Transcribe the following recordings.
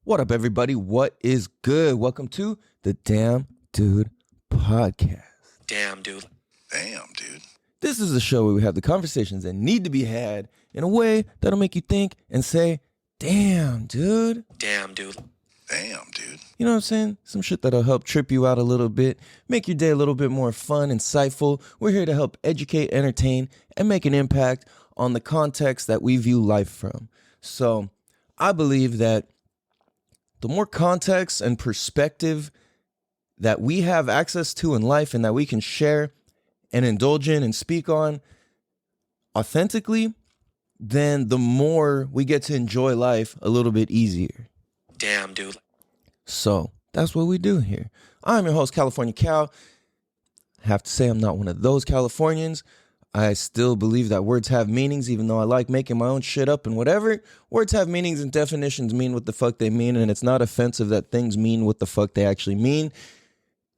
What up, everybody? What is good? Welcome to the Damn Dude Podcast. Damn, dude. Damn, dude. This is a show where we have the conversations that need to be had in a way that'll make you think and say, damn, dude. Damn, dude. Damn, dude. You know what I'm saying? Some shit that'll help trip you out a little bit, make your day a little bit more fun, insightful. We're here to help educate, entertain, and make an impact on the context that we view life from. So I believe that the more context and perspective that we have access to in life and that we can share and indulge in and speak on authentically, then the more we get to enjoy life a little bit easier. Damn, dude. So that's what we do here. I'm your host, California Cal. I have to say I'm not one of those Californians. I still believe that words have meanings, even though I like making my own shit up and whatever. Words have meanings and definitions mean what the fuck they mean, and it's not offensive that things mean what the fuck they actually mean.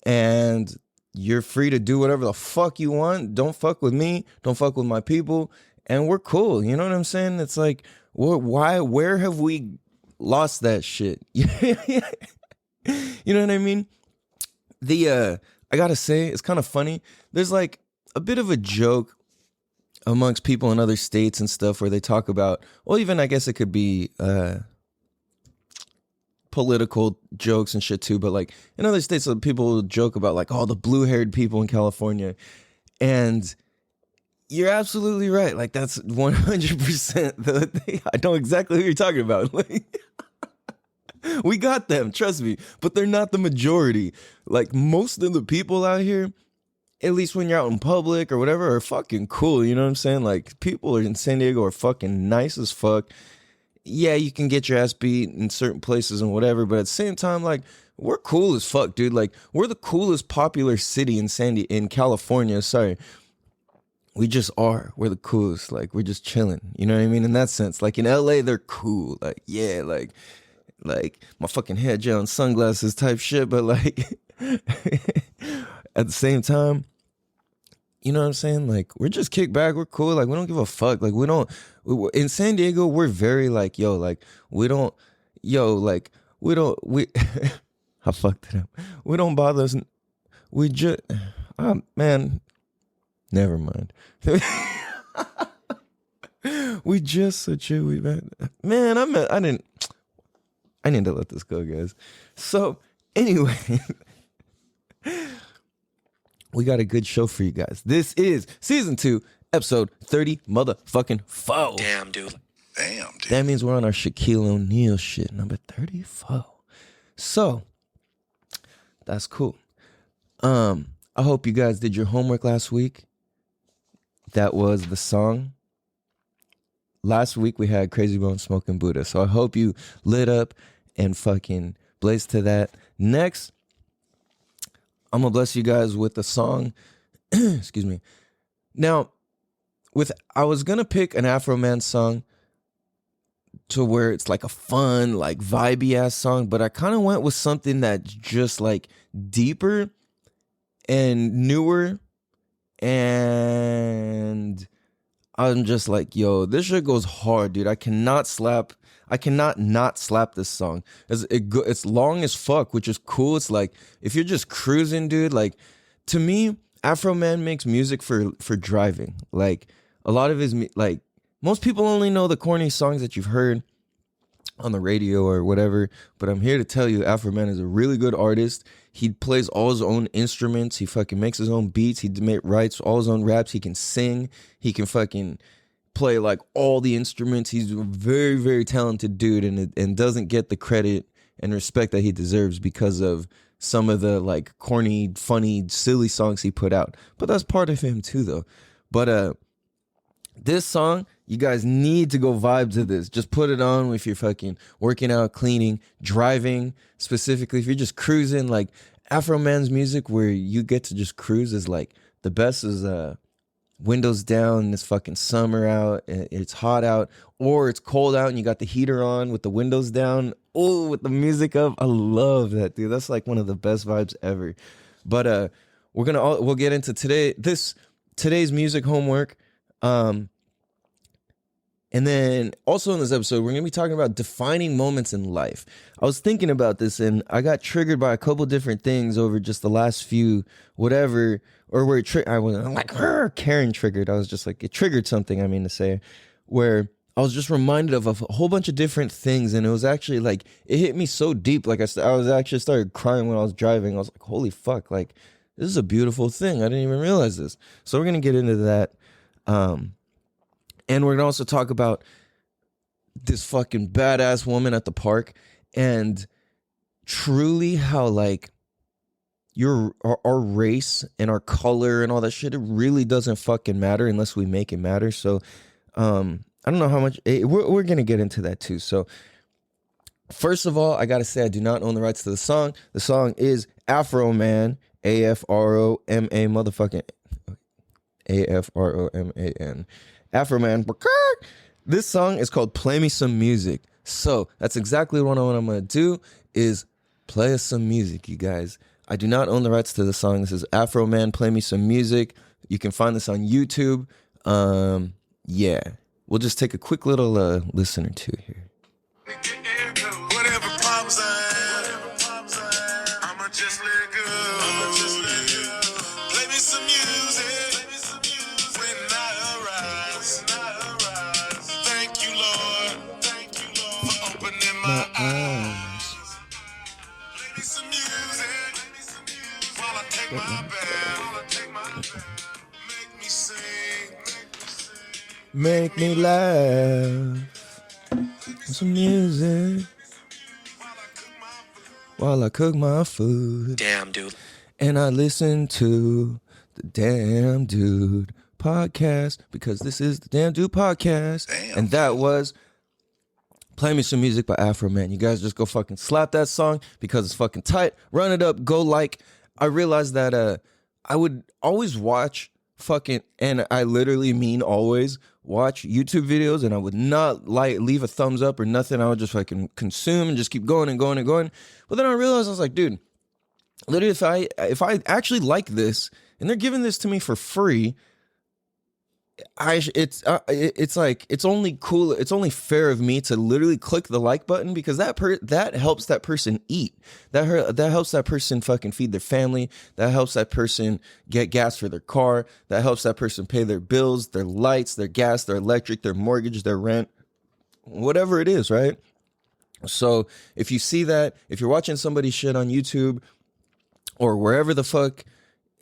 And you're free to do whatever the fuck you want. Don't fuck with me. Don't fuck with my people. And we're cool. You know what I'm saying? It's like, where have we lost that shit? You know what I mean? I gotta say, it's kind of funny. There's like a bit of a joke amongst people in other states and stuff where they talk about, well, even I guess it could be political jokes and shit too, but like in other states, people will joke about like, oh, the blue-haired people in California. And you're absolutely right. Like that's 100% the thing. I know exactly who you're talking about. Like, we got them, trust me, but they're not the majority. Like most of the people out here, at least when you're out in public or whatever, are fucking cool. You know what I'm saying? Like people in San Diego are fucking nice as fuck. Yeah, you can get your ass beat in certain places and whatever, but at the same time, like we're cool as fuck, dude. Like we're the coolest popular city in California. Sorry. We just are. We're the coolest. Like we're just chilling. You know what I mean? In that sense, like in LA, they're cool. Like, yeah, like my fucking head gel and sunglasses type shit. But like at the same time, you know what I'm saying? Like we're just kick back. We're cool. Like we don't give a fuck. Like in San Diego, we're very like, yo, like we I fucked it up. We don't bother us. We just, man, never mind. We just so chill. Man, I need to let this go, guys. So anyway, we got a good show for you guys. This is season 2, episode 30 motherfucking 4. Damn, dude. Damn, dude. That means we're on our Shaquille O'Neal shit, number 34. So that's cool. I hope you guys did your homework last week. That was the song. Last week we had Crazy Bone Smoking Buddha. So I hope you lit up and fucking blazed to that. Next, I'm going to bless you guys with a song. Excuse me. Now, I was going to pick an Afroman song to where it's like a fun, like vibey ass song, but I kind of went with something that's just like deeper and newer. And I'm just like, yo, this shit goes hard, dude. I cannot not slap this song. It's long as fuck, which is cool. It's like, if you're just cruising, dude, like, to me, Afroman makes music for driving. Like, a lot of his, like, most people only know the corny songs that you've heard on the radio or whatever, but I'm here to tell you, Afroman is a really good artist. He plays all his own instruments. He fucking makes his own beats. He writes all his own raps. He can sing. He can fucking play like all the instruments. He's a very, very talented dude, and doesn't get the credit and respect that he deserves because of some of the like corny, funny, silly songs he put out. But that's part of him too, though. But this song, you guys need to go vibe to this. Just put it on if you're fucking working out, cleaning, driving. Specifically, if you're just cruising, like Afroman's music where you get to just cruise is like the best is windows down and it's fucking summer out and it's hot out, or it's cold out and you got the heater on with the windows down. Oh, with the music up. I love that, dude. That's like one of the best vibes ever. But we'll get into today's music homework. And then also in this episode, we're going to be talking about defining moments in life. I was thinking about this and I got triggered by a couple different things over just the last few, whatever, or where I wasn't like, Karen triggered. I was just like, it triggered something, I mean to say, where I was just reminded of a whole bunch of different things. And it was actually like, it hit me so deep. Like I was actually started crying when I was driving. I was like, holy fuck, like this is a beautiful thing. I didn't even realize this. So we're going to get into that. And we're going to also talk about this fucking badass woman at the park and truly how like our race and our color and all that shit, it really doesn't fucking matter unless we make it matter. So I don't know how much, we're going to get into that too. So first of all, I got to say I do not own the rights to the song. The song is Afroman, A-F-R-O-M-A motherfucking A-F-R-O-M-A-N. Afroman. This song is called Play Me Some Music. So that's exactly what I'm going to do is play us some music, you guys. I do not own the rights to the song. This is Afroman, Play Me Some Music. You can find this on YouTube. Yeah. We'll just take a quick little listen or two here. Whatever problems I'ma just let go. Play me some music when I arise. Thank you, Lord, for opening my eyes. Play me some music while I take my bath. Make me sing. Make me laugh. Some music while I cook my food. Damn, dude. And I listen to the Damn Dude podcast because this is the Damn Dude podcast. Damn. And that was Play Me Some Music by Afroman. You guys just go fucking slap that song because it's fucking tight. Run it up. Go like. I realized that I would always watch fucking, and I literally mean always, watch YouTube videos and I would not leave a thumbs up or nothing. I would just fucking consume and just keep going and going and going. But then I realized I was like, dude, literally if I actually like this and they're giving this to me for free, it's like it's only cool, it's only fair of me to literally click the like button because that helps that person eat, that helps that person fucking feed their family, that helps that person get gas for their car, that helps that person pay their bills, their lights, their gas, their electric, their mortgage, their rent, whatever it is, right? So if you see that, if you're watching somebody's shit on YouTube or wherever the fuck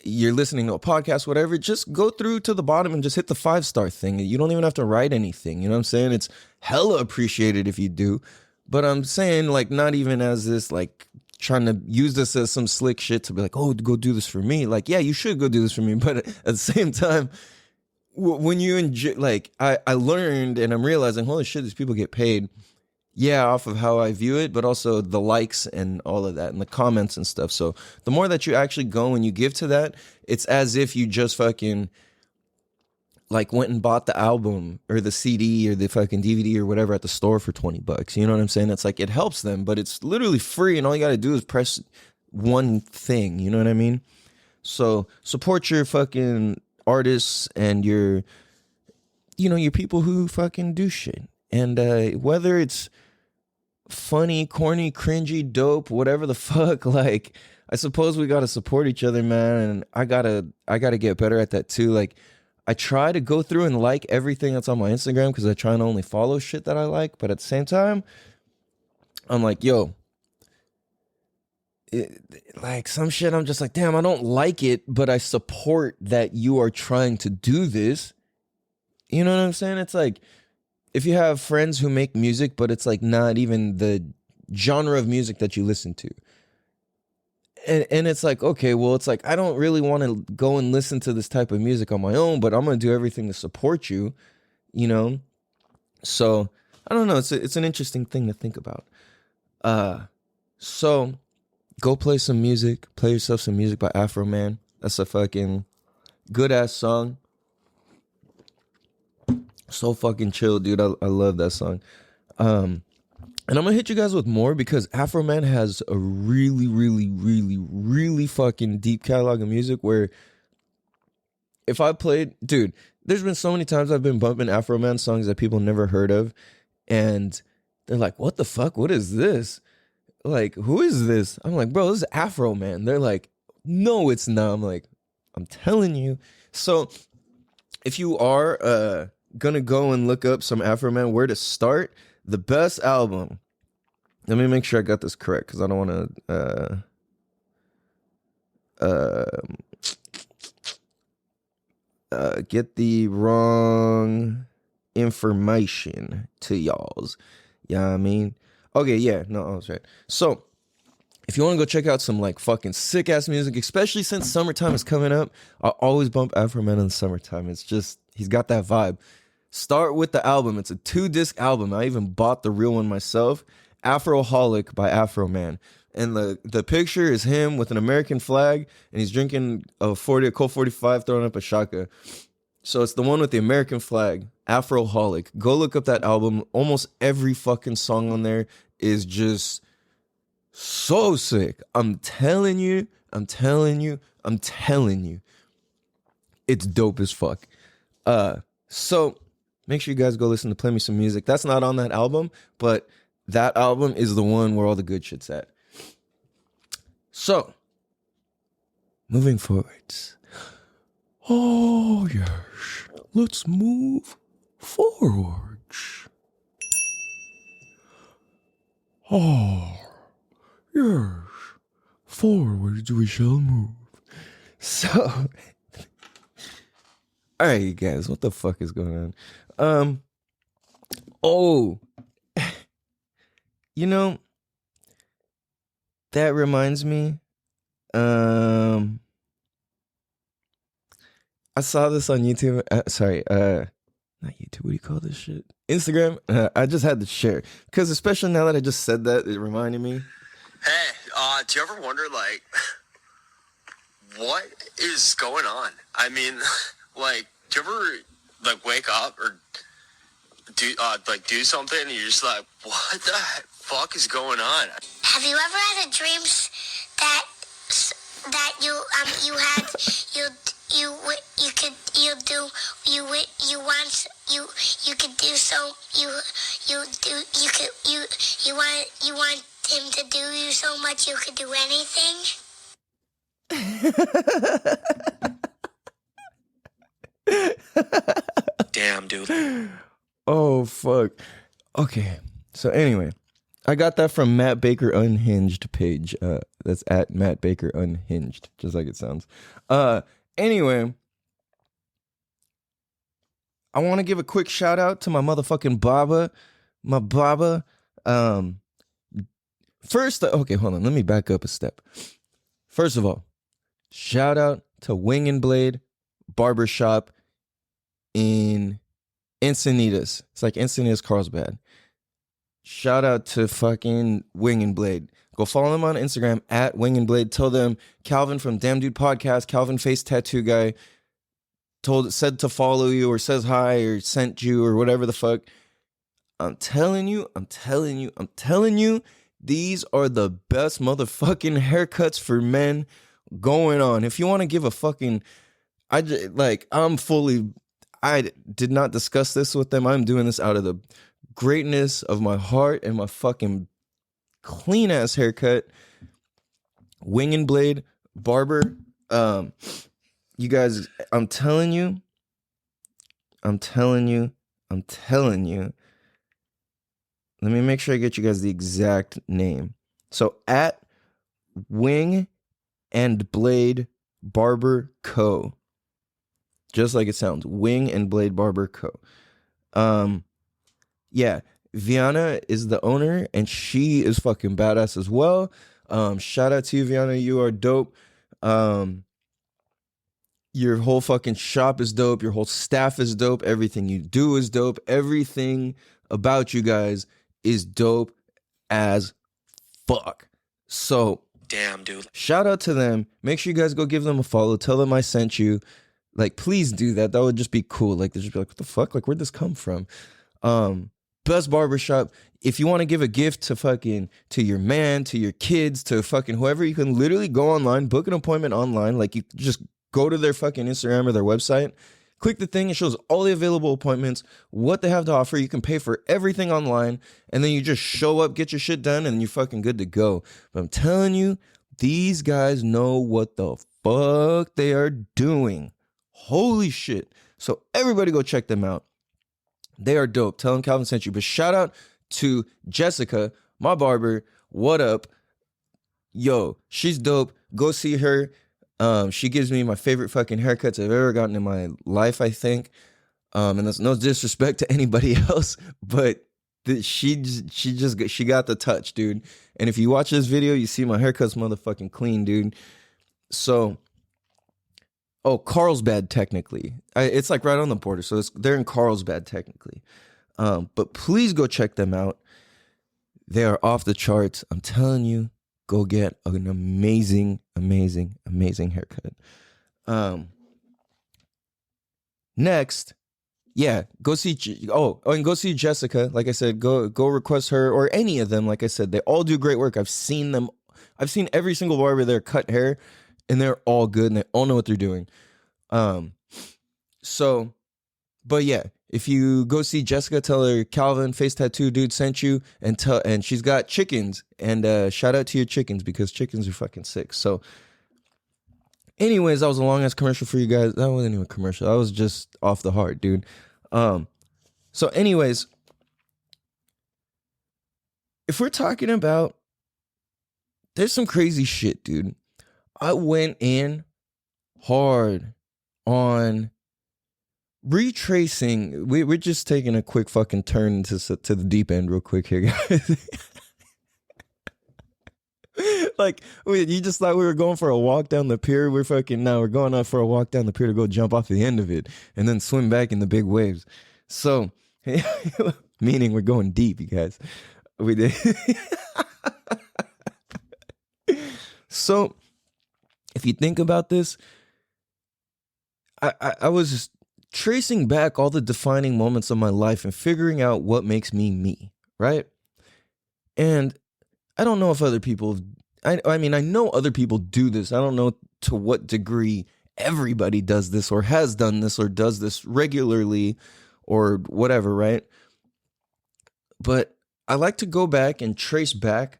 you're listening to a podcast, whatever, just go through to the bottom and just hit the 5-star thing. You don't even have to write anything. You know what I'm saying? It's hella appreciated if you do. But I'm saying, like, not even as this, like, trying to use this as some slick shit to be like, oh, go do this for me. Like, yeah, you should go do this for me. But at the same time, when you enjoy, like, I learned and I'm realizing, holy shit, these people get paid. Yeah, off of how I view it, but also the likes and all of that and the comments and stuff. So the more that you actually go and you give to that, it's as if you just fucking like went and bought the album or the CD or the fucking DVD or whatever at the store for $20. You know what I'm saying? It's like it helps them, but it's literally free and all you got to do is press one thing. You know what I mean? So support your fucking artists and your people who fucking do shit. And whether it's funny, corny, cringy, dope, whatever the fuck, like, I suppose we gotta support each other, man. And I gotta get better at that too. Like, I try to go through and like everything that's on my Instagram because I try and only follow shit that I like. But at the same time, I'm like, yo, like some shit, I'm just like, damn, I don't like it, but I support that you are trying to do this. You know what I'm saying? It's like, if you have friends who make music, but it's like not even the genre of music that you listen to. And it's like, okay, well, it's like, I don't really want to go and listen to this type of music on my own, but I'm going to do everything to support you, you know? So, I don't know. It's an interesting thing to think about. So, go play some music. Play yourself some music by Afroman. That's a fucking good-ass song. So fucking chill, dude. I love that song. And I'm gonna hit you guys with more because Afroman has a really, really, really, really fucking deep catalog of music where if I played, dude, there's been so many times I've been bumping Afroman songs that people never heard of, and they're like, "What the fuck? What is this? Like, who is this?" I'm like, "Bro, this is Afroman." They're like, "No, it's not." I'm like, "I'm telling you." So, if you are gonna go and look up some Afroman, where to start? The best album. Let me make sure I got this correct because I don't want to get the wrong information to y'all's. Yeah, I mean, okay, yeah, no, I was right. So, if you want to go check out some like fucking sick ass music, especially since summertime is coming up, I always bump Afroman in the summertime. It's just, he's got that vibe. Start with the album. It's a 2-disc album. I even bought the real one myself. Afroholic by Afroman. And the picture is him with an American flag, and he's drinking a Colt 45, throwing up a shaka. So it's the one with the American flag, Afroholic. Go look up that album. Almost every fucking song on there is just so sick. I'm telling you. It's dope as fuck. So make sure you guys go listen to Play Me Some Music. That's not on that album, but that album is the one where all the good shit's at. So, moving forwards. Oh, yes. Let's move forwards. Oh, yes. Forwards we shall move. So, all right, you guys, what the fuck is going on? Oh, you know, that reminds me, I saw this on YouTube. Not YouTube. What do you call this shit? Instagram. I just had to share because, especially now that I just said that, it reminded me. Hey, do you ever wonder, like, what is going on? I mean, like, do you ever, like, wake up or do something and you're just like, what the fuck is going on? Have you ever had a dream that you want him to do you so much you could do anything? Damn, dude. Oh, fuck. Okay. So anyway, I got that from Matt Baker Unhinged page. That's at Matt Baker Unhinged, just like it sounds. Anyway, I want to give a quick shout out to my motherfucking Baba. My Baba. First, okay, hold on. Let me back up a step. First of all, shout out to Wing and Blade Barbershop in Encinitas. It's like Encinitas, Carlsbad. Shout out to fucking Wing and Blade. Go follow them on Instagram at Wing and Blade. Tell them Calvin from Damn Dude Podcast, Calvin Face Tattoo Guy, said to follow you or says hi or sent you or whatever the fuck. I'm telling you, these are the best motherfucking haircuts for men going on. If you want to give a fucking, I did not discuss this with them. I'm doing this out of the greatness of my heart and my fucking clean ass haircut. Wing and Blade Barber. You guys, I'm telling you. Let me make sure I get you guys the exact name. So at Wing and Blade Barber Co. Just like it sounds. Wing and Blade Barber Co. Yeah. Viana is the owner and she is fucking badass as well. Shout out to you, Viana. You are dope. Your whole fucking shop is dope. Your whole staff is dope. Everything you do is dope. Everything about you guys is dope as fuck. So, damn, dude. Shout out to them. Make sure you guys go give them a follow. Tell them I sent you. Like, please do that. That would just be cool. Like, they just be like, what the fuck? Like, where'd this come from? Best barbershop. If you want to give a gift to your man, to your kids, to fucking whoever, you can literally go online, book an appointment online. Like, you just go to their fucking Instagram or their website, Click the thing. It shows all the available appointments, what they have to offer. You can pay for everything online, and then you just show up, get your shit done, and you're fucking good to go. But I'm telling you, these guys know what the fuck they are doing. Holy shit. So everybody go check them out. They are dope. Tell them Calvin sent you. But shout out to Jessica, my barber. What up? Yo, she's dope. Go see her. She gives me my favorite fucking haircuts I've ever gotten in my life, I think. And that's no disrespect to anybody else, but she got the touch, dude. And if you watch this video, you see my haircut's motherfucking clean, dude. So, Carlsbad, technically. It's like right on the border, so they're in Carlsbad, technically. But please go check them out. They are off the charts. I'm telling you, go get an amazing, amazing, amazing haircut. Next, yeah, go see. And go see Jessica. Like I said, go request her or any of them. Like I said, they all do great work. I've seen them. I've seen every single barber there cut hair, and they're all good and they all know what they're doing. But yeah, if you go see Jessica, tell her Calvin Face Tattoo Dude sent you, and she's got chickens, and shout out to your chickens because chickens are fucking sick. So anyways, that was a long ass commercial for you guys. That wasn't even a commercial. That was just off the heart, dude. So anyways, if we're talking about, there's some crazy shit, dude. I went in hard on retracing. We're just taking a quick fucking turn to the deep end real quick here, guys. Like, you just thought we were going for a walk down the pier. We're going out for a walk down the pier to go jump off the end of it and then swim back in the big waves. So, meaning we're going deep, you guys. We did. So, if you think about this, I was tracing back all the defining moments of my life and figuring out what makes me me, right? And I don't know if other people, I mean, I know other people do this. I don't know to what degree everybody does this or has done this or does this regularly or whatever, right? But I like to go back and trace back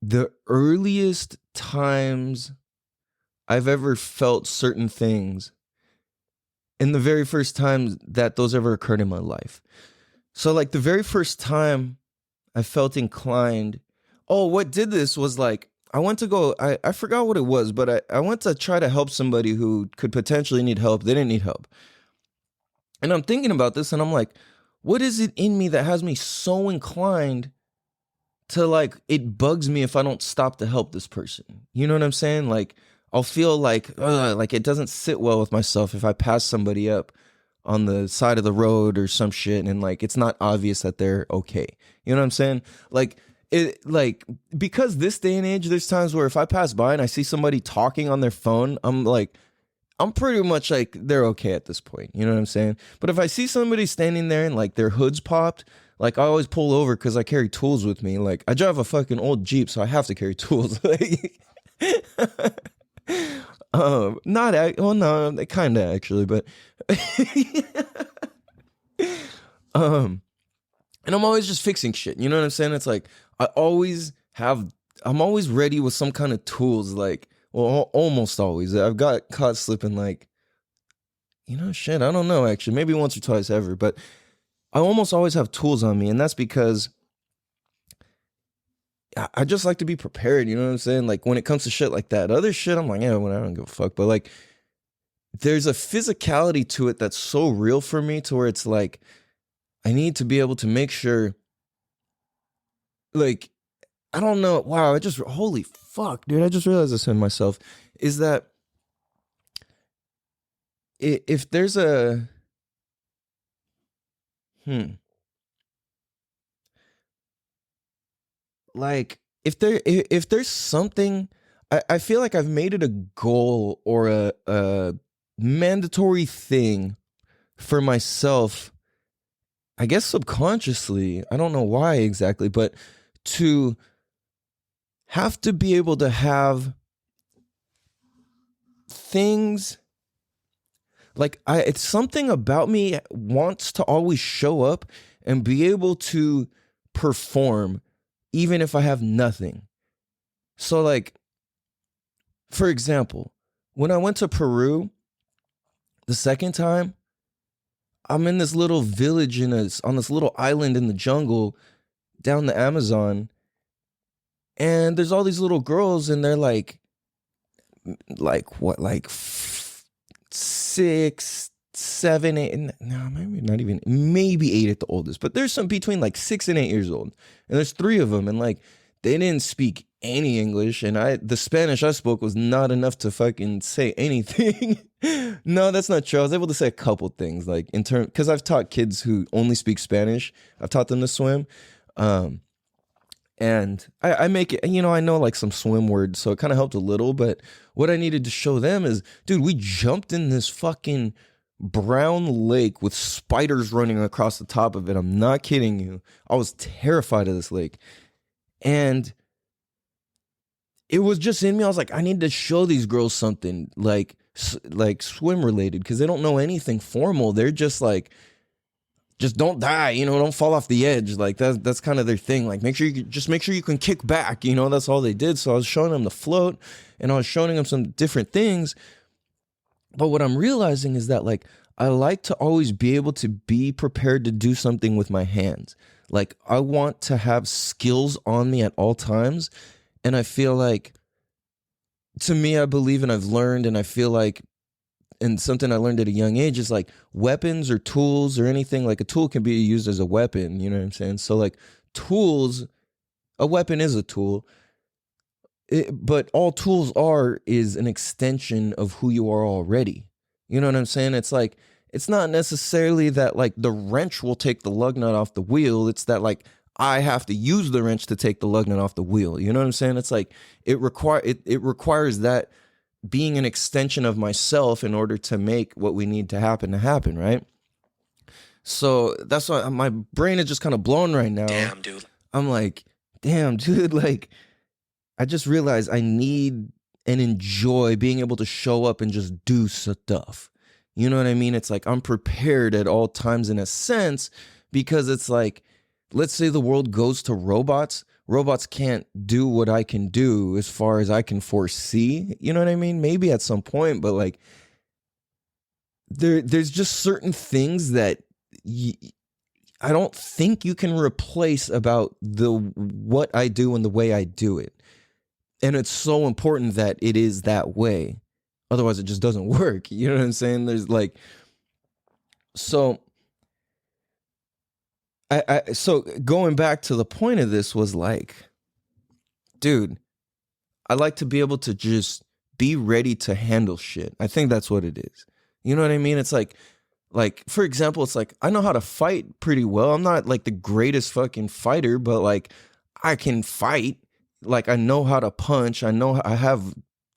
the earliest times I've ever felt certain things and the very first time that those ever occurred in my life. So like the very first time I felt inclined, what did this was like, I went to go, I forgot what it was, but I went to try to help somebody who could potentially need help. They didn't need help. And I'm thinking about this and I'm like, what is it in me that has me so inclined to like, it bugs me if I don't stop to help this person? You know what I'm saying? Like, I'll feel like it doesn't sit well with myself if I pass somebody up on the side of the road or some shit and like it's not obvious that they're okay. You know what I'm saying? Because this day and age, there's times where if I pass by and I see somebody talking on their phone, I'm pretty much like they're okay at this point. You know what I'm saying? But if I see somebody standing there and like their hood's popped, like I always pull over because I carry tools with me. Like I drive a fucking old Jeep, so I have to carry tools. No, kind of actually, but and I'm always just fixing shit. You know what I'm saying? It's like I'm always ready with some kind of tools. Like, well, almost always. I've got caught slipping. Like, shit. I don't know. Actually, maybe once or twice ever, but I almost always have tools on me, and that's because I just like to be prepared, you know what I'm saying? Like when it comes to shit like that, other shit, I'm like, yeah, well, I don't give a fuck. But like, there's a physicality to it that's so real for me to where it's like, I need to be able to make sure, like, I don't know. Wow. Holy fuck, dude. I just realized this in myself is that if there's like if there's something, I feel like I've made it a goal or a mandatory thing for myself, I guess subconsciously, I don't know why exactly, but to have to be able to have things Like it's something about me wants to always show up and be able to perform even if I have nothing. So like, for example, when I went to Peru the second time, I'm in this little village on this little island in the jungle down the Amazon, and there's all these little girls, and they're like what, like 6, 7, 8, no, maybe not even, maybe 8 at the oldest, but there's some between like 6 and 8 years old, and there's 3 of them, and like they didn't speak any English, and the Spanish I spoke was not enough to fucking say anything. No, that's not true. I was able to say a couple things, like in terms, because I've taught kids who only speak Spanish. I've taught them to swim. And I make it, I know like some swim words, so it kind of helped a little. But what I needed to show them is, dude, we jumped in this fucking brown lake with spiders running across the top of it. I'm not kidding you. I was terrified of this lake. And it was just in me. I was like, I need to show these girls something like swim related, because they don't know anything formal. They're just like, just don't die, don't fall off the edge. Like that's kind of their thing. Like make sure you can kick back, that's all they did. So I was showing them the float, and I was showing them some different things. But what I'm realizing is that like I like to always be able to be prepared to do something with my hands. Like I want to have skills on me at all times. And I feel like, to me, I believe, and I've learned, and I feel like, and something I learned at a young age is like weapons or tools or anything, like a tool can be used as a weapon, you know what I'm saying? So like tools, a weapon is a tool, but all tools is an extension of who you are already. You know what I'm saying? It's like, it's not necessarily that like the wrench will take the lug nut off the wheel. It's that like I have to use the wrench to take the lug nut off the wheel. You know what I'm saying? It's like it requires that being an extension of myself in order to make what we need to happen, right? So that's why my brain is just kind of blown right now. Damn, dude. I'm like, damn, dude, like I just realized I need and enjoy being able to show up and just do stuff. You know what I mean? It's like I'm prepared at all times in a sense, because it's like, let's say the world goes to robots. Robots can't do what I can do as far as I can foresee. You know what I mean? Maybe at some point, but like there's just certain things that I don't think you can replace about what I do and the way I do it. And it's so important that it is that way. Otherwise, it just doesn't work. You know what I'm saying? There's like, so so going back to the point of this was like, dude, I like to be able to just be ready to handle shit. I think that's what it is. You know what I mean? It's like, for example, it's like, I know how to fight pretty well. I'm not like the greatest fucking fighter, but like I can fight. Like I know how to punch. I have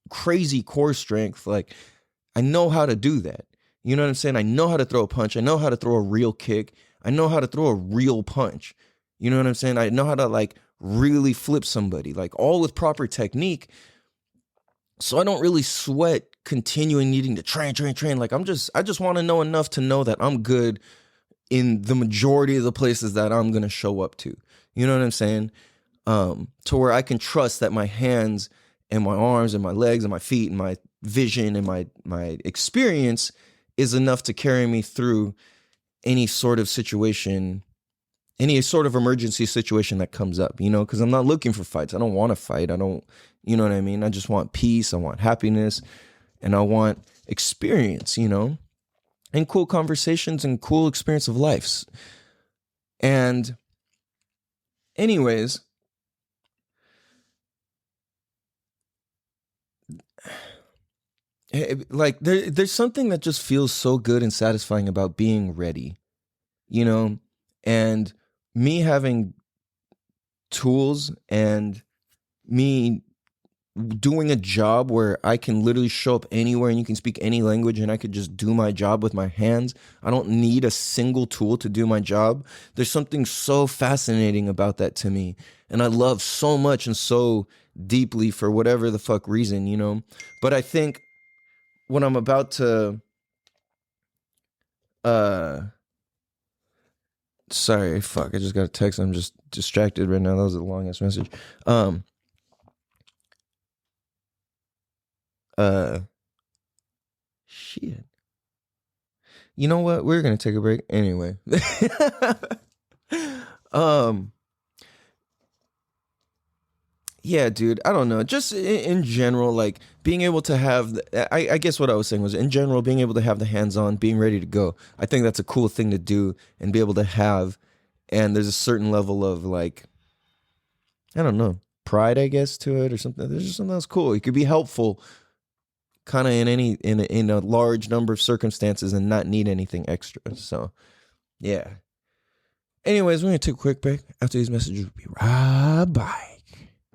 crazy core strength. Like I know how to do that. You know what I'm saying? I know how to throw a punch. I know how to throw a real kick. I know how to throw a real punch. You know what I'm saying? I know how to like really flip somebody, like all with proper technique. So I don't really sweat continuing needing to train. Like I just want to know enough to know that I'm good in the majority of the places that I'm going to show up to. You know what I'm saying? To where I can trust that my hands and my arms and my legs and my feet and my vision and my experience is enough to carry me through any sort of situation, any sort of emergency situation that comes up, because I'm not looking for fights. I don't want to fight. I don't, you know what I mean? I just want peace. I want happiness, and I want experience, and cool conversations and cool experience of lives. And anyways, like there's something that just feels so good and satisfying about being ready, and me having tools and me doing a job where I can literally show up anywhere and you can speak any language and I could just do my job with my hands. I don't need a single tool to do my job. There's something so fascinating about that to me. And I love so much and so deeply for whatever the fuck reason, But I think what I'm about to Sorry, fuck, I just got a text. I'm just distracted right now. That was a long ass message. Shit. You know what? We're gonna take a break anyway. Yeah, dude. I don't know. Just in general, like being able to have, I guess what I was saying was in general, being able to have the hands on, being ready to go. I think that's a cool thing to do and be able to have. And there's a certain level of like, I don't know, pride, I guess, to it or something. There's just something that's cool. It could be helpful kind of in a large number of circumstances and not need anything extra. So, yeah. Anyways, we're going to take a quick break. After these messages, we'll be right back.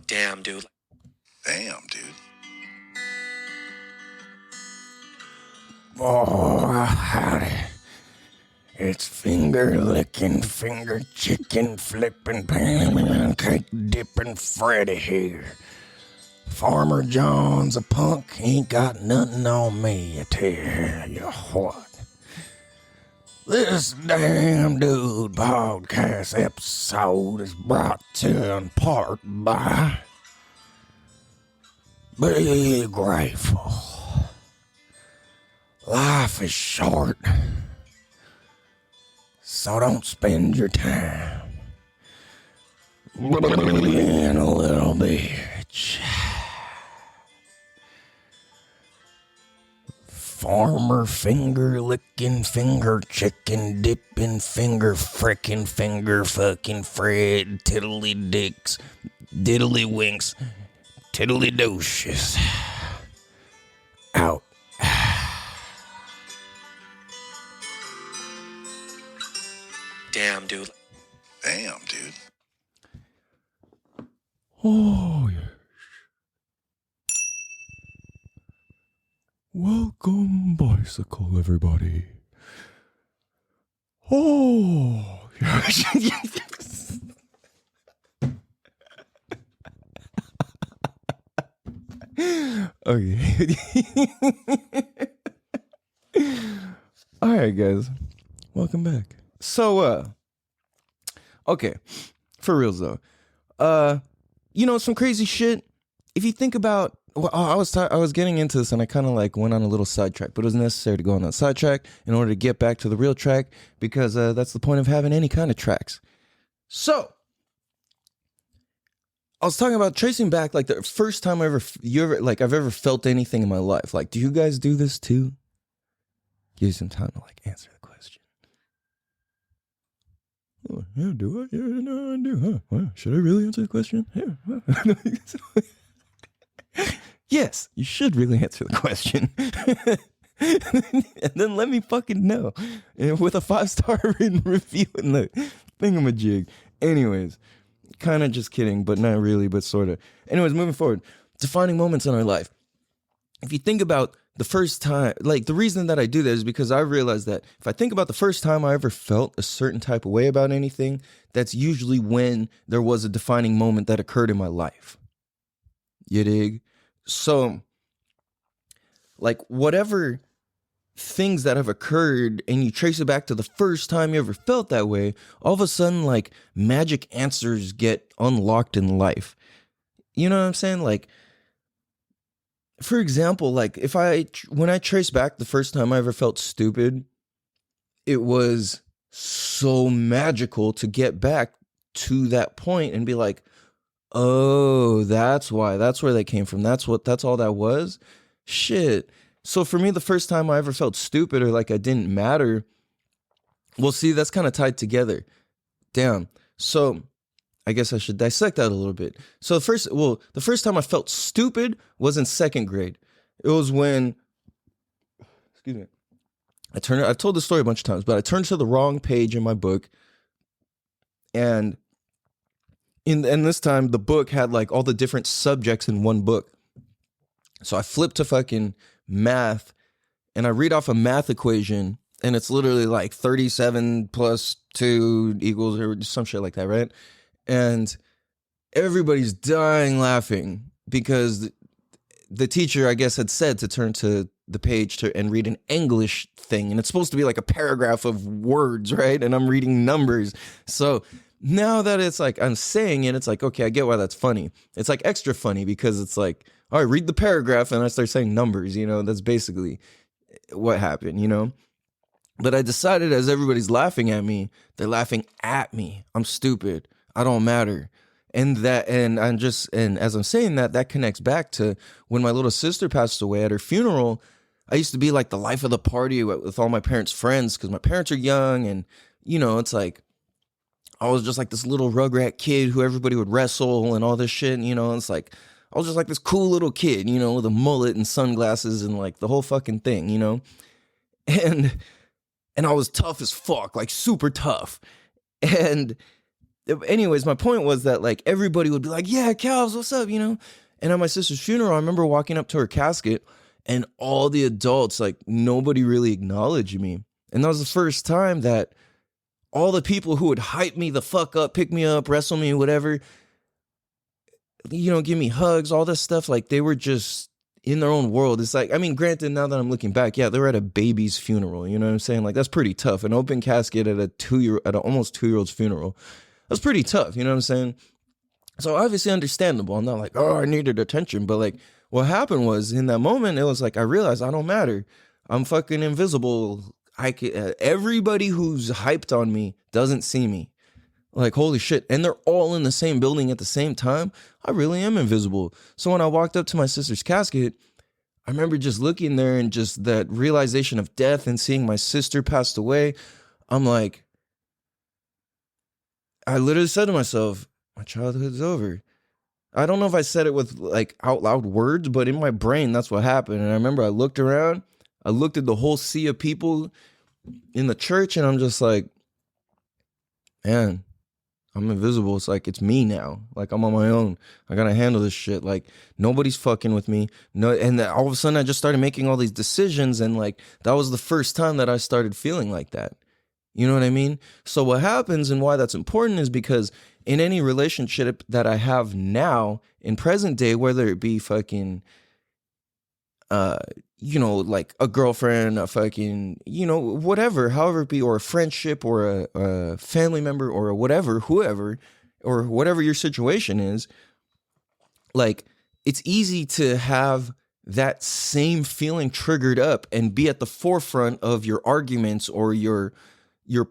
Damn, dude. Damn, dude. Oh, howdy. It's finger licking, finger chicken flipping, pancake dipping Freddy here. Farmer John's a punk, ain't got nothing on me, I tell you what. This Damn Dude podcast episode is brought to you in part by Be Grateful. Life is short, so don't spend your time being a little bitch. Farmer finger licking, finger chicken dipping, finger frickin', finger fucking Fred, tiddly dicks, diddly winks, tiddly douches. Out. Damn, dude. Damn, dude. Oh, yes. Welcome, bicycle, everybody. Oh, yes. Okay. All right, guys. Welcome back. So, okay. For reals, though. Some crazy shit. If you think about, well, I was getting into this and I kind of like went on a little sidetrack, but it was necessary to go on that sidetrack in order to get back to the real track because that's the point of having any kind of tracks. So, I was talking about tracing back like the first time I've ever felt anything in my life. Like, do you guys do this too? Give you some time to like answer the question. Oh, yeah, do I? Yeah, no, I do. Huh? Well, should I really answer the question? Yeah. Yes, you should really answer the question. And then let me fucking know. And with a 5-star written review in the thingamajig. Anyways, kind of just kidding, but not really, but sort of. Anyways, moving forward. Defining moments in our life. If you think about the first time, like the reason that I do that is because I realized that if I think about the first time I ever felt a certain type of way about anything, that's usually when there was a defining moment that occurred in my life. You dig? So, like, whatever things that have occurred and you trace it back to the first time you ever felt that way, all of a sudden, like, magic answers get unlocked in life. You know what I'm saying? Like, for example, like, when I trace back the first time I ever felt stupid, it was so magical to get back to that point and be like, oh, that's why. That's where they came from. That's all that was? Shit. So for me, the first time I ever felt stupid or like I didn't matter, well, see, that's kind of tied together. Damn. So I guess I should dissect that a little bit. So the first time I felt stupid was in second grade. It was when, excuse me, I've told this story a bunch of times, but I turned to the wrong page in my book and this time the book had like all the different subjects in one book. So I flipped to fucking math and I read off a math equation and it's literally like 37 plus 2 equals or some shit like that, right? And everybody's dying laughing because the teacher, I guess, had said to turn to the page and read an English thing, and it's supposed to be like a paragraph of words, right? And I'm reading numbers. So now that it's like I'm saying it, it's like, okay, I get why that's funny. It's like extra funny because it's like, all right, read the paragraph, and I start saying numbers, that's basically what happened, But I decided, as everybody's laughing at me, they're laughing at me. I'm stupid. I don't matter. And as I'm saying that connects back to when my little sister passed away. At her funeral, I used to be like the life of the party with all my parents' friends because my parents are young, and it's like I was just like this little rugrat kid who everybody would wrestle and all this shit. It's like I was just like this cool little kid, with a mullet and sunglasses and like the whole fucking thing, and I was tough as fuck, like super tough. And anyways, my point was that like everybody would be like, yeah, Calves, what's up, And at my sister's funeral, I remember walking up to her casket and all the adults, like nobody really acknowledged me. And that was the first time that all the people who would hype me the fuck up, pick me up, wrestle me, whatever, give me hugs, all this stuff, like they were just in their own world. It's like, I mean, granted, now that I'm looking back, yeah, they were at a baby's funeral, you know what I'm saying? Like that's pretty tough. An open casket at an almost 2-year-old's funeral. That's pretty tough, you know what I'm saying? So obviously understandable. I'm not like, oh, I needed attention. But like what happened was in that moment, it was like, I realized I don't matter. I'm fucking invisible. Everybody who's hyped on me doesn't see me. Like, holy shit. And they're all in the same building at the same time. I really am invisible. So when I walked up to my sister's casket, I remember just looking there and just that realization of death and seeing my sister passed away. I'm like, I literally said to myself, my childhood's over. I don't know if I said it with like out loud words, but in my brain, that's what happened. And I remember I looked around, I looked at the whole sea of people in the church, and I'm just like, man, I'm invisible. It's like, it's me now. Like I'm on my own. I gotta handle this shit. Like nobody's fucking with me. No, and then all of a sudden I just started making all these decisions, and like that was the first time that I started feeling like that. You know what I mean? So what happens and why that's important is because in any relationship that I have now in present day, whether it be fucking, like a girlfriend, a fucking, whatever, however it be, or a friendship or a family member or a whatever, whoever, or whatever your situation is, like it's easy to have that same feeling triggered up and be at the forefront of your arguments or your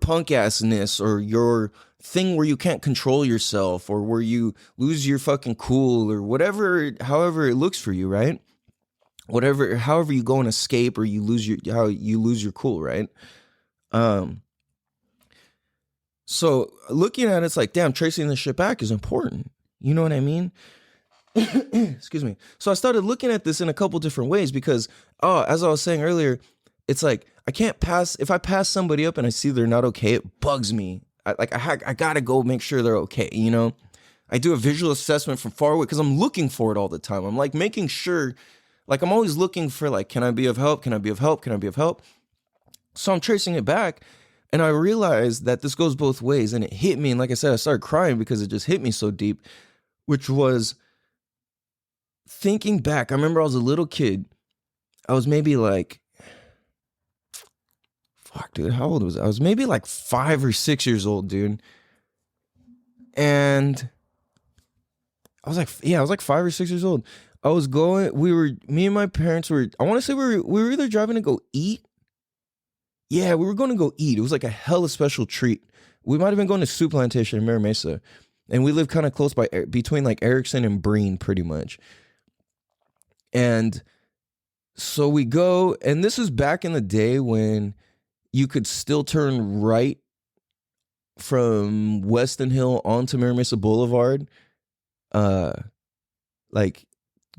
punk assness or your thing where you can't control yourself or where you lose your fucking cool or whatever, however it looks for you, right? However you go and escape or you lose your cool, right? So looking at it's like, damn, tracing this shit back is important. You know what I mean? Excuse me. So I started looking at this in a couple different ways because, as I was saying earlier, it's like, if I pass somebody up and I see they're not okay, it bugs me. I gotta go make sure they're okay, I do a visual assessment from far away because I'm looking for it all the time. I'm like making sure, like I'm always looking for like, can I be of help? Can I be of help? Can I be of help? So I'm tracing it back and I realized that this goes both ways, and it hit me. And like I said, I started crying because it just hit me so deep, which was thinking back. I remember I was a little kid. I was maybe like, fuck, dude, how old was I? I was maybe like 5 or 6 years old, dude. And I was like 5 or 6 years old. Me and my parents were, I want to say we were either driving to go eat. Yeah, we were going to go eat. It was like a hella special treat. We might have been going to Soup Plantation in Mira Mesa. And we lived kind of close by, between like Erickson and Breen, pretty much. And so we go, and this was back in the day when you could still turn right from Weston Hill onto Mira Mesa Boulevard, like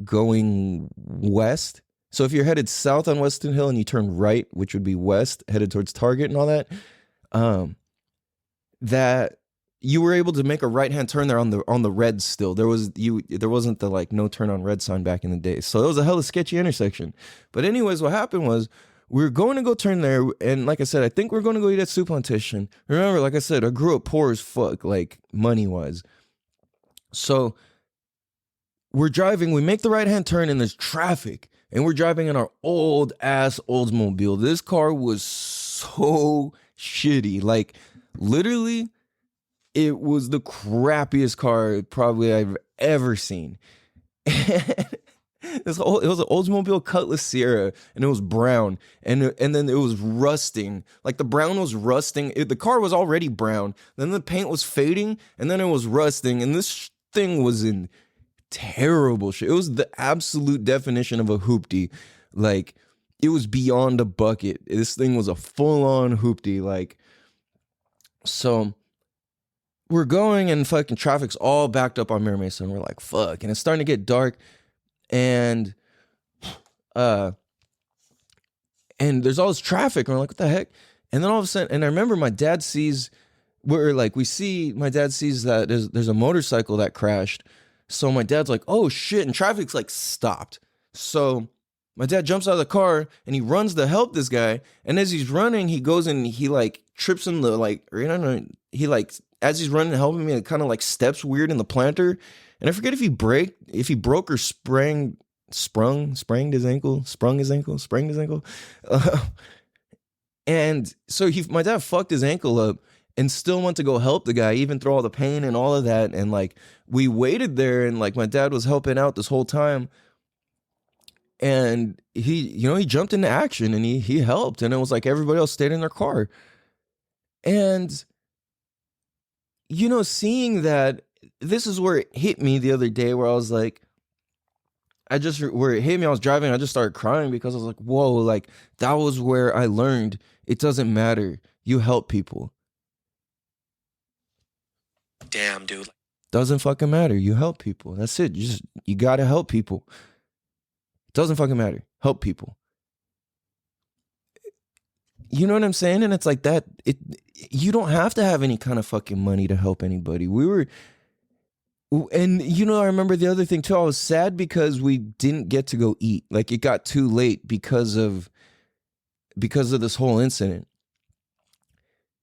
going west. So if you're headed south on Weston Hill and you turn right, which would be west, headed towards Target and all that, that you were able to make a right-hand turn there on the red still. There wasn't the like no turn on red sign back in the day. So it was a hella sketchy intersection. But anyways, what happened was we were going to go turn there, and like I said, I think we're going to go eat at Soup Plantation. Remember, like I said, I grew up poor as fuck, like money-wise. So we're driving, we make the right-hand turn, and there's traffic. And we're driving in our old ass Oldsmobile. This car was so shitty. Like, literally, it was the crappiest car probably I've ever seen. It was an Oldsmobile Cutlass Sierra, and it was brown, and then it was rusting. Like, the brown was rusting. The car was already brown. Then the paint was fading, and then it was rusting. And this thing was in terrible shit. It was the absolute definition of a hoopty. Like, it was beyond a bucket. This thing was a full-on hoopty. Like, so we're going, and fucking traffic's all backed up on Mira Mesa, and we're like, fuck. And it's starting to get dark. And there's all this traffic, and we're like, what the heck? And then all of a sudden, and I remember my dad sees my dad sees that there's a motorcycle that crashed. So my dad's like, oh shit, and traffic's like stopped. So my dad jumps out of the car and he runs to help this guy. And as he's running, he goes and he like trips in the like, or I don't know, he like, as he's running to help him, it kind of like steps weird in the planter. And I forget if he broke or sprung his ankle. And so my dad fucked his ankle up and still went to go help the guy, even through all the pain and all of that. And like, we waited there, and like, my dad was helping out this whole time. And he jumped into action, and he helped. And it was like everybody else stayed in their car. And, seeing that, this is where it hit me the other day, where I was like, where it hit me, I was driving, I just started crying, because I was like, whoa, like, that was where I learned it doesn't matter. You help people. Damn, dude. Doesn't fucking matter. You help people. That's it. You gotta help people. Doesn't fucking matter. Help people. You know what I'm saying? And it's like that. You don't have to have any kind of fucking money to help anybody. And I remember the other thing too. I was sad because we didn't get to go eat. Like, it got too late because of this whole incident.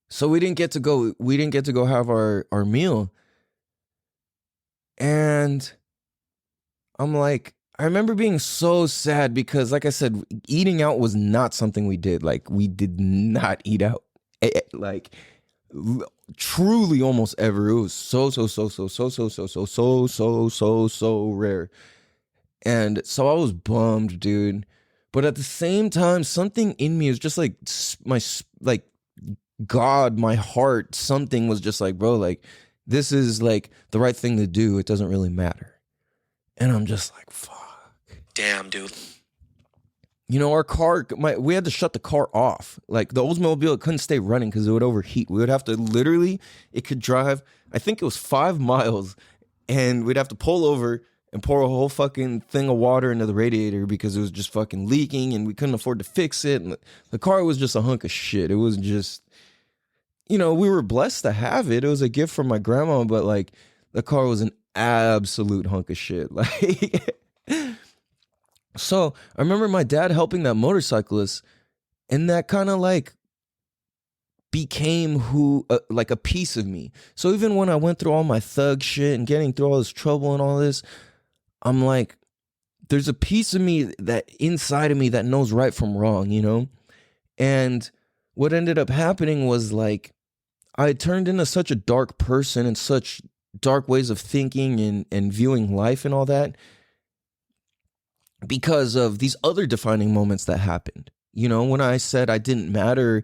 So we didn't get to go have our meal. And I'm like, I remember being so sad because, like I said, eating out was not something we did. Like, we did not eat out. Like, truly almost ever. It was so rare. And so I was bummed, dude. But at the same time, something in me is just like my heart, something was just like, bro, like, this is like the right thing to do. It doesn't really matter. And I'm just like, fuck. Damn, dude. Our car, we had to shut the car off. Like, the Oldsmobile couldn't stay running because it would overheat. We would have to it could drive, I think it was 5 miles, and we'd have to pull over and pour a whole fucking thing of water into the radiator because it was just fucking leaking, and we couldn't afford to fix it. And the car was just a hunk of shit. It was just, we were blessed to have it. It was a gift from my grandma, but like, the car was an absolute hunk of shit. Like, so I remember my dad helping that motorcyclist, and that kind of like became like a piece of me. So even when I went through all my thug shit and getting through all this trouble and all this, I'm like, there's a piece of me that inside of me that knows right from wrong, And what ended up happening was, like, I turned into such a dark person and such dark ways of thinking and viewing life and all that because of these other defining moments that happened. When I said I didn't matter,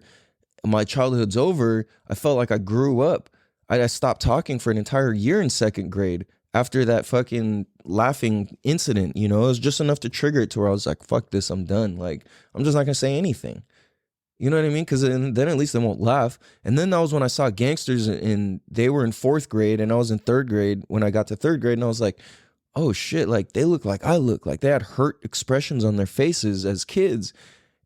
my childhood's over, I felt like I grew up. I stopped talking for an entire year in 2nd grade after that fucking laughing incident. It was just enough to trigger it to where I was like, fuck this, I'm done. Like, I'm just not gonna say anything. You know what I mean? Because then at least they won't laugh. And then that was when I saw gangsters, and they were in 4th grade, and I was in 3rd grade when I got to 3rd grade, and I was like, oh shit, like, they look like I look. Like, they had hurt expressions on their faces as kids.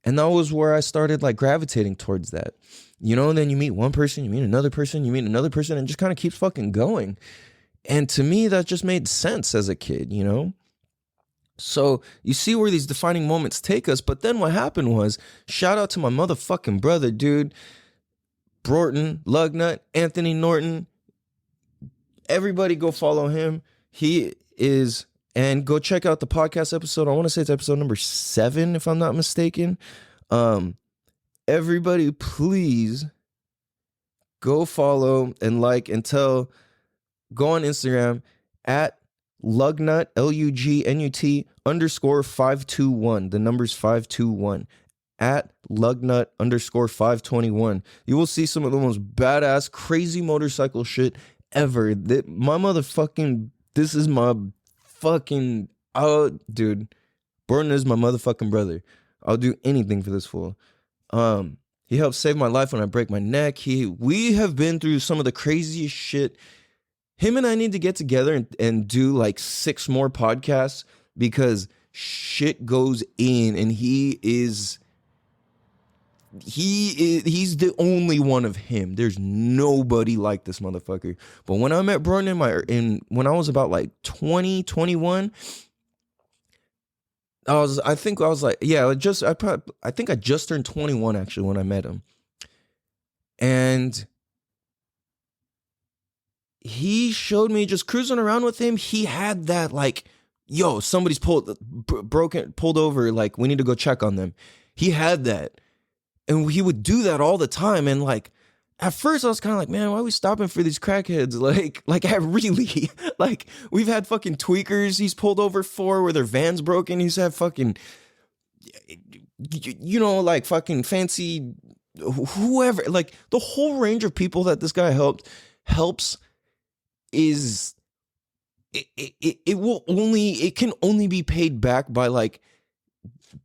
And that was where I started like gravitating towards that. And then you meet one person, you meet another person, and it just kind of keeps fucking going. And to me, that just made sense as a kid, So you see where these defining moments take us. But then what happened was, shout out to my motherfucking brother, dude. Broughton, Lugnut, Anthony Norton. Everybody go follow him. He is And go check out the podcast episode. I want to say it's episode number 7, if I'm not mistaken. Everybody, please go follow and like and tell. Go on Instagram at Lugnut, LUGNUT _521. The number's 521. At Lugnut _521. You will see some of the most badass, crazy motorcycle shit ever. This is my fucking, dude. Burton is my motherfucking brother. I'll do anything for this fool. He helped save my life when I break my neck. We have been through some of the craziest shit. Him and I need to get together and do like 6 more podcasts because shit goes in, and he's the only one of him. There's nobody like this motherfucker. But when I met Burton when I was about like 20, 21, I think I just turned 21 actually when I met him. And he showed me, just cruising around with him, he had that like, yo, somebody's pulled over, like we need to go check on them. He had that. And he would do that all the time. And like, at first I was kind of like, man, why are we stopping for these crackheads? Like I really, like, we've had fucking tweakers he's pulled over for where their van's broken. He's had fucking, you know, like fucking fancy, whoever, like the whole range of people that this guy helps is, it can only be paid back by like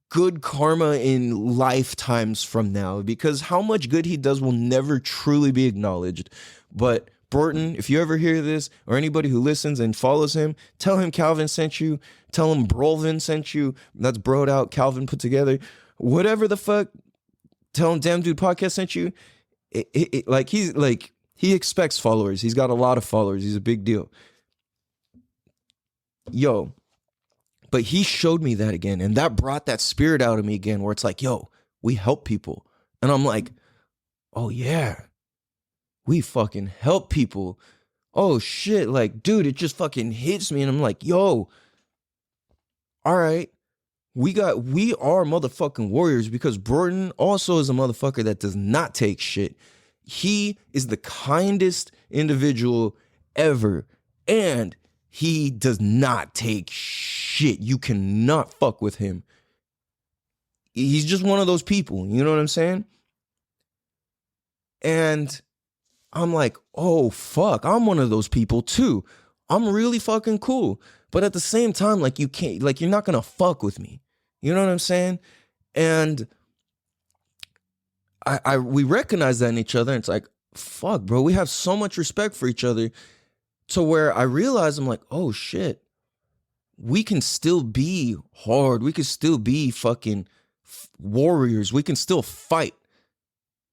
good karma in lifetimes from now, because how much good he does will never truly be acknowledged. But Burton, if you ever hear this, or anybody who listens and follows him, tell him Calvin sent you, tell him Brolvin sent you, that's broed out, Calvin put together, whatever the fuck, tell him Damn Dude Podcast sent you. He expects followers. He's got a lot of followers. He's a big deal. Yo, but he showed me that again, and that brought that spirit out of me again, where it's like, yo, we help people. And I'm like, oh yeah, we fucking help people. Oh shit, like, dude, it just fucking hits me, and I'm like, yo, all right, we are motherfucking warriors, because Burton also is a motherfucker that does not take shit. He is the kindest individual ever, and he does not take shit. You cannot fuck with him. He's just one of those people. You know what I'm saying? And I'm like, oh, fuck. I'm one of those people too. I'm really fucking cool. But at the same time, like, you can't, like, you're not going to fuck with me. You know what I'm saying? And we recognize that in each other. And it's like, fuck, bro. We have so much respect for each other. To where I realize, I'm like, oh shit, we can still be hard. We can still be fucking warriors. We can still fight.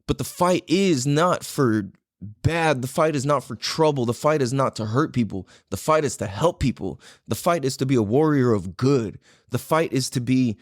But the fight is not for bad. The fight is not for trouble. The fight is not to hurt people. The fight is to help people. The fight is to be a warrior of good. The fight is to be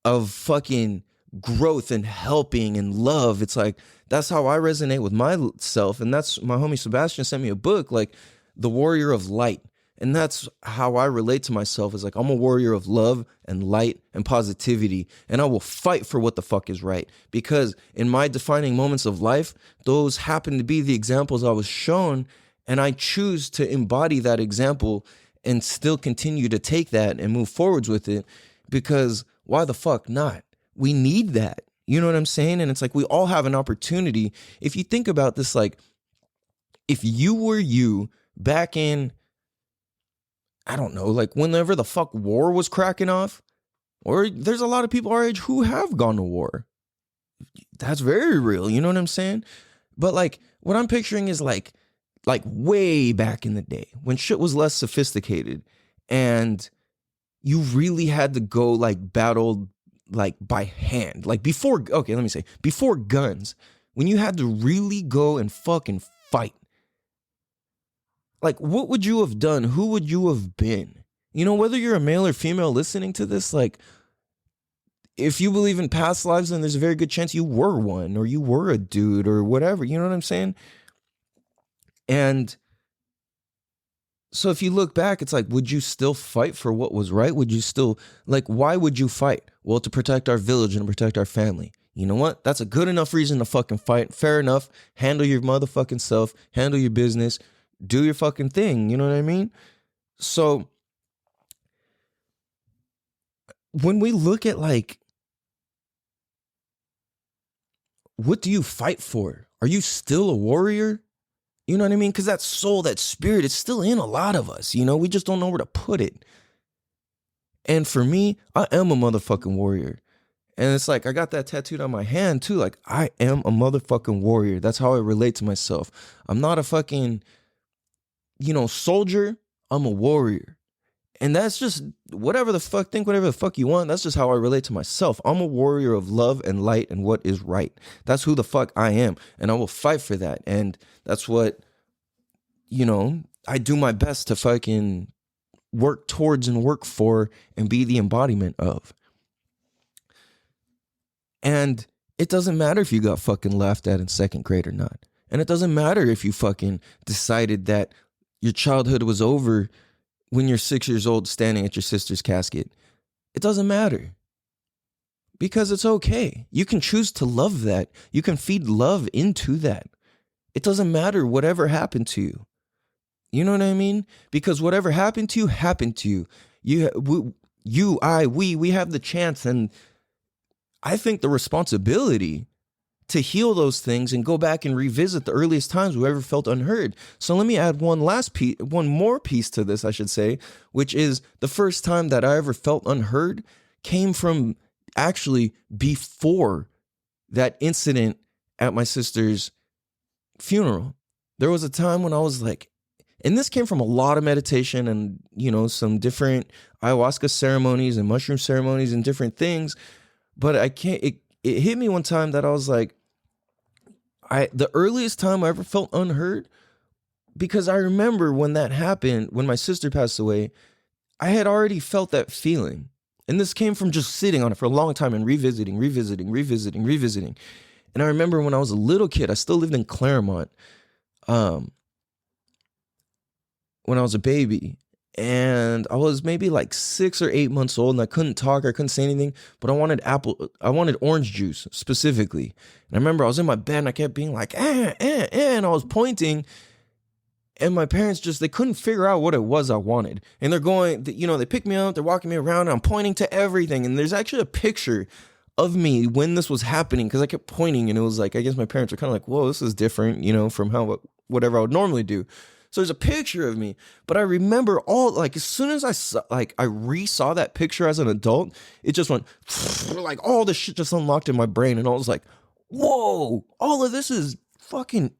of fucking growth and helping and love. It's like, that's how I resonate with myself. And that's, my homie Sebastian sent me a book, like, The Warrior of Light. And that's how I relate to myself, is like, I'm a warrior of love and light and positivity, and I will fight for what the fuck is right, because in my defining moments of life, those happen to be the examples I was shown, and I choose to embody that example and still continue to take that and move forwards with it, because why the fuck not? We need that. You know what I'm saying? And it's like, we all have an opportunity. If you think about this, like, if you were you back in, I don't know, like whenever the fuck war was cracking off, or there's a lot of people our age who have gone to war. That's very real. You know what I'm saying? But like, what I'm picturing is like way back in the day when shit was less sophisticated, and you really had to go like battle like by hand, like before guns, when you had to really go and fucking fight. Like, what would you have done? Who would you have been? You know, whether you're a male or female listening to this, like, if you believe in past lives, then there's a very good chance you were one, or you were a dude, or whatever. You know what I'm saying? And So if you look back, it's like, would you still fight for what was right? Would you still, like, why would you fight? Well, to protect our village and protect our family. You know what? That's a good enough reason to fucking fight. Fair enough. Handle your motherfucking self. Handle your business. Do your fucking thing. You know what I mean? So when we look at, like, what do you fight for? Are you still a warrior? You know what I mean? Because that soul, that spirit, it's still in a lot of us. You know, we just don't know where to put it. And for me, I am a motherfucking warrior. And it's like, I got that tattooed on my hand too. Like, I am a motherfucking warrior. That's how I relate to myself. I'm not a fucking, soldier. I'm a warrior. And that's just whatever the fuck, think whatever the fuck you want. That's just how I relate to myself. I'm a warrior of love and light and what is right. That's who the fuck I am. And I will fight for that. And that's what, I do my best to fucking work towards and work for and be the embodiment of. And it doesn't matter if you got fucking laughed at in second grade or not. And it doesn't matter if you fucking decided that your childhood was over when you're 6 years old standing at your sister's casket. It doesn't matter. Because it's okay. You can choose to love that. You can feed love into that. It doesn't matter whatever happened to you. You know what I mean? Because whatever happened to you, happened to you. We have the chance and I think the responsibility to heal those things and go back and revisit the earliest times we ever felt unheard. So let me add one more piece to this, I should say, which is the first time that I ever felt unheard came from actually before that incident at my sister's funeral. There was a time when I was like, and this came from a lot of meditation and, some different ayahuasca ceremonies and mushroom ceremonies and different things. But it hit me one time that I was like, the earliest time I ever felt unheard, because I remember when that happened, when my sister passed away, I had already felt that feeling. And this came from just sitting on it for a long time and revisiting. And I remember when I was a little kid, I still lived in Claremont, when I was a baby. And I was maybe like 6 or 8 months old and I couldn't talk, I couldn't say anything, but I wanted orange juice specifically. And I remember I was in my bed and I kept being like, and I was pointing and my parents they couldn't figure out what it was I wanted. And they're going, they picked me up, they're walking me around and I'm pointing to everything. And there's actually a picture of me when this was happening because I kept pointing and it was like, I guess my parents were kind of like, whoa, this is different, from whatever I would normally do. So there's a picture of me, but I remember as soon as I re-saw that picture as an adult, it just went like all the shit just unlocked in my brain. And I was like, whoa, all of this is fucking,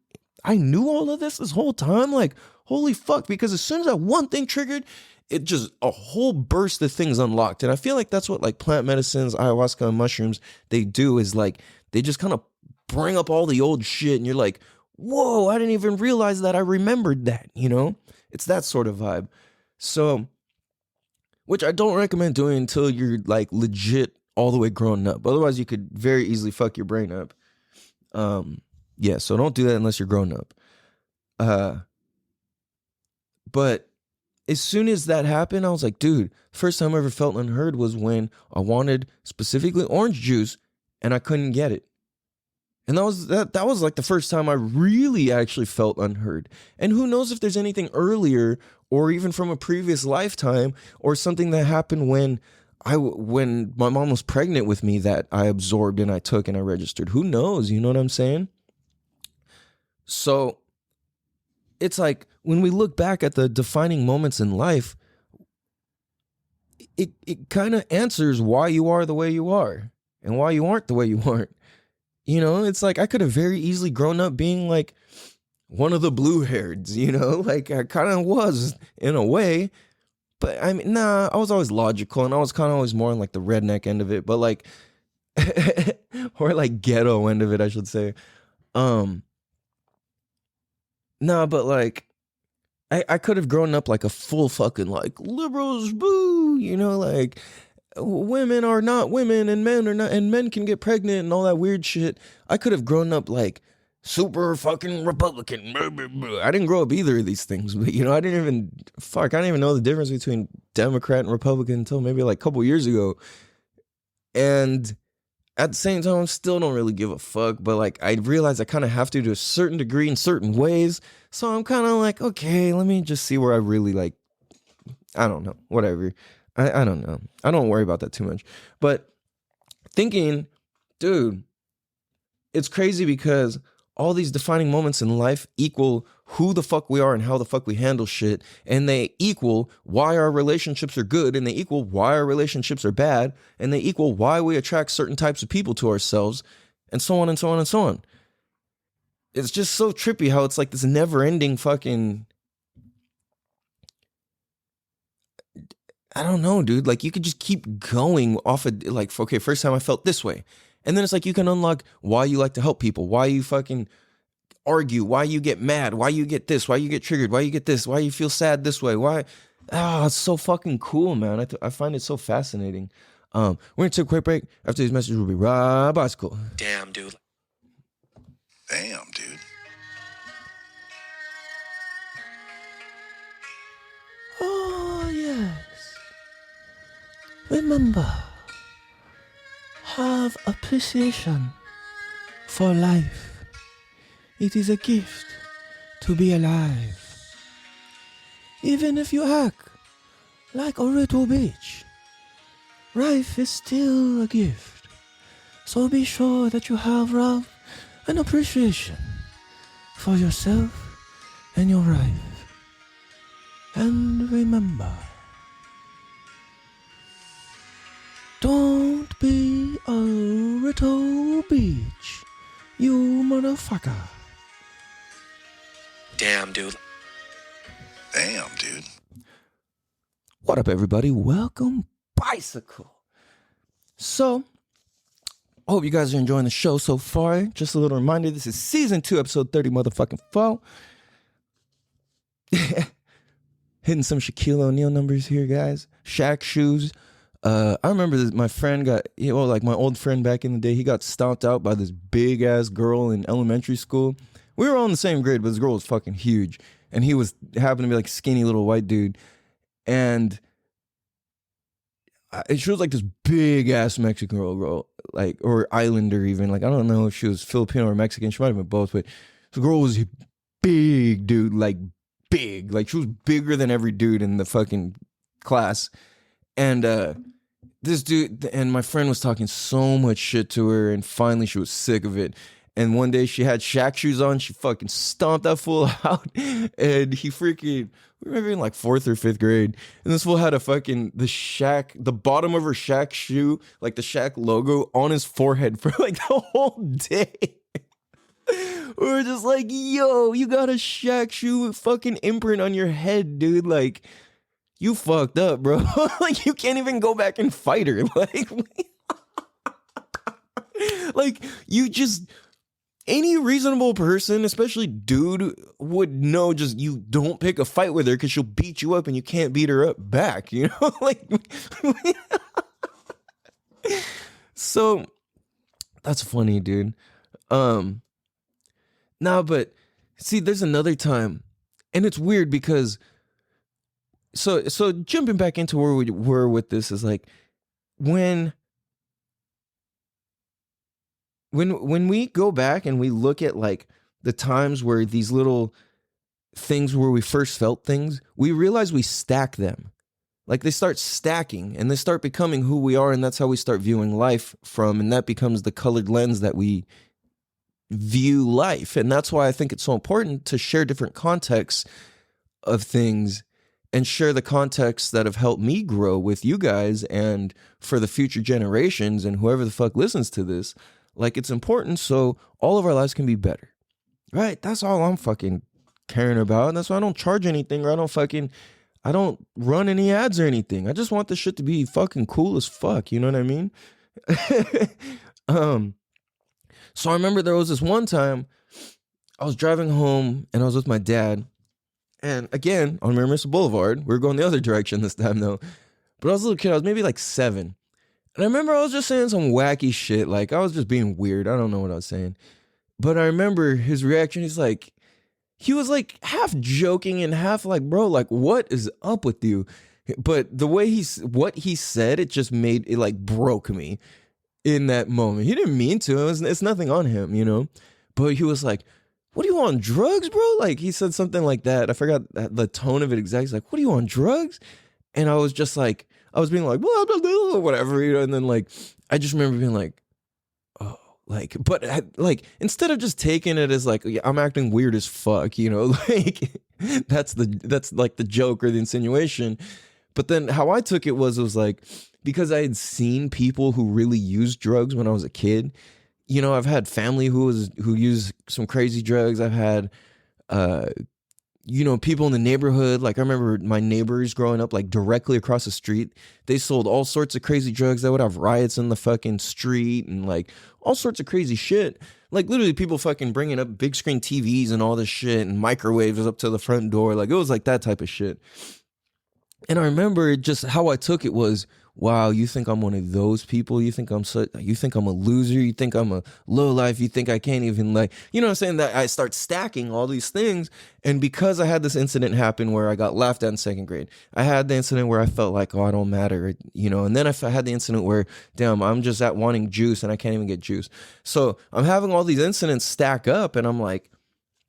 I knew all of this whole time. Like, holy fuck. Because as soon as that one thing triggered, it just a whole burst of things unlocked. And I feel like that's what like plant medicines, ayahuasca and mushrooms, they do is like, they just kind of bring up all the old shit and you're like, whoa, I didn't even realize that I remembered that, It's that sort of vibe. So, which I don't recommend doing until you're like legit all the way grown up. Otherwise, you could very easily fuck your brain up. Yeah, so don't do that unless you're grown up. But as soon as that happened, I was like, dude, first time I ever felt unheard was when I wanted specifically orange juice and I couldn't get it. And that was like the first time I really actually felt unheard. And who knows if there's anything earlier or even from a previous lifetime or something that happened when my mom was pregnant with me that I absorbed and I took and I registered. Who knows? You know what I'm saying? So it's like when we look back at the defining moments in life, it kind of answers why you are the way you are and why you aren't the way you aren't. It's like I could have very easily grown up being like one of the blue-haireds, like I kind of was in a way. But I mean, nah, I was always logical and I was kind of always more on like the redneck end of it, but like, or like ghetto end of it, I should say. Nah, but like, I could have grown up like a full fucking like liberals, boo, like women are not women and men are not, and men can get pregnant and all that weird shit. I could have grown up like super fucking Republican. Blah, blah, blah. I didn't grow up either of these things, but I didn't even know the difference between Democrat and Republican until maybe like a couple years ago. And at the same time, I still don't really give a fuck, but like I realize I kind of have to a certain degree in certain ways. So I'm kind of like, okay, let me just see where I really like, I don't know, whatever. I don't know. I don't worry about that too much. But thinking, dude, it's crazy because all these defining moments in life equal who the fuck we are and how the fuck we handle shit. And they equal why our relationships are good. And they equal why our relationships are bad. And they equal why we attract certain types of people to ourselves. And so on and so on and so on. It's just so trippy how it's like this never ending fucking, I don't know, dude. Like you could just keep going off of like, okay, first time I felt this way. And then it's like you can unlock why you like to help people, why you fucking argue, why you get mad, why you get this, why you get triggered, why you get this, why you feel sad this way, why. It's so fucking cool, man. I find it so fascinating. We're going to take a quick break. After these messages, we'll be right back. Cool. Damn, dude. Damn, dude. Oh, yes. Remember, have appreciation for life. It is a gift to be alive. Even if you act like a little bitch, life is still a gift. So be sure that you have love and appreciation for yourself and your life. And remember, don't be a little bitch, you motherfucker. Damn, dude. Damn, dude. What up, everybody? Welcome, Bicycle. So, I hope you guys are enjoying the show so far. Just a little reminder, this is season 2, episode 30, motherfucking 4. Hitting some Shaquille O'Neal numbers here, guys. Shaq shoes. I remember this, my friend got, like my old friend back in the day, he got stomped out by this big ass girl in elementary school. We were all in the same grade, but this girl was fucking huge. And he happened to be like a skinny little white dude. And she was like this big ass Mexican girl, like, or islander even. Like, I don't know if she was Filipino or Mexican. She might have been both, but the girl was big, dude, like big. Like she was bigger than every dude in the fucking class. And this dude, and my friend was talking so much shit to her, and finally she was sick of it. And one day she had Shaq shoes on. She fucking stomped that fool out. And he freaking, we were maybe in like 4th or 5th grade. And this fool had the bottom of her Shaq shoe, like the Shaq logo on his forehead for like the whole day. We were just like, yo, you got a Shaq shoe fucking imprint on your head, dude. Like, you fucked up, bro. Like, you can't even go back and fight her. Like, you just... Any reasonable person, especially dude, would know just you don't pick a fight with her because she'll beat you up and you can't beat her up back, you know? Like, so that's funny, dude. But see, there's another time, and it's weird because so jumping back into where we were with this is like when we go back and we look at like the times where these little things where we first felt things, we realize we stack them. Like they start stacking and they start becoming who we are, and that's how we start viewing life from, and that becomes the colored lens that we view life. And that's why I think it's so important to share different contexts of things and share the contexts that have helped me grow with you guys and for the future generations and whoever the fuck listens to this. Like, it's important so all of our lives can be better, right? That's all I'm fucking caring about. And that's why I don't charge anything, or I don't run any ads or anything. I just want this shit to be fucking cool as fuck. You know what I mean? So I remember there was this one time I was driving home and I was with my dad. And again, on Mercer Boulevard, we were going the other direction this time though. But I was a little kid. I was maybe like 7. And I remember I was just saying some wacky shit. Like, I was just being weird. I don't know what I was saying. But I remember his reaction. He was like half joking and half like, bro, like, what is up with you? But the way what he said, it just made it like broke me in that moment. He didn't mean to. It's nothing on him, you know? But he was like, what are you on, drugs, bro? Like, he said something like that. I forgot the tone of it exactly. He's like, what are you on, drugs? And I was just like, I was being like, blah, blah, blah, whatever, you know? And then, like, I just remember being like, oh, like, but like, instead of just taking it as like, yeah, I'm acting weird as fuck, you know? Like, that's like the joke or the insinuation. But then how I took it was like, because I had seen people who really used drugs when I was a kid. You know, I've had family who used some crazy drugs. I've had people in the neighborhood. Like, I remember my neighbors growing up, like, directly across the street. They sold all sorts of crazy drugs. They would have riots in the fucking street and, like, all sorts of crazy shit. Like, literally people fucking bringing up big screen TVs and all this shit and microwaves up to the front door. Like, it was like that type of shit. And I remember just how I took it was, wow, you think I'm one of those people? You think I'm a loser? You think I'm a lowlife? You think I can't even, like, you know what I'm saying? That I start stacking all these things. And because I had this incident happen where I got laughed at in second grade, I had the incident where I felt like, oh, I don't matter, you know, and then I had the incident where, damn, I'm just at wanting juice and I can't even get juice. So I'm having all these incidents stack up and I'm like,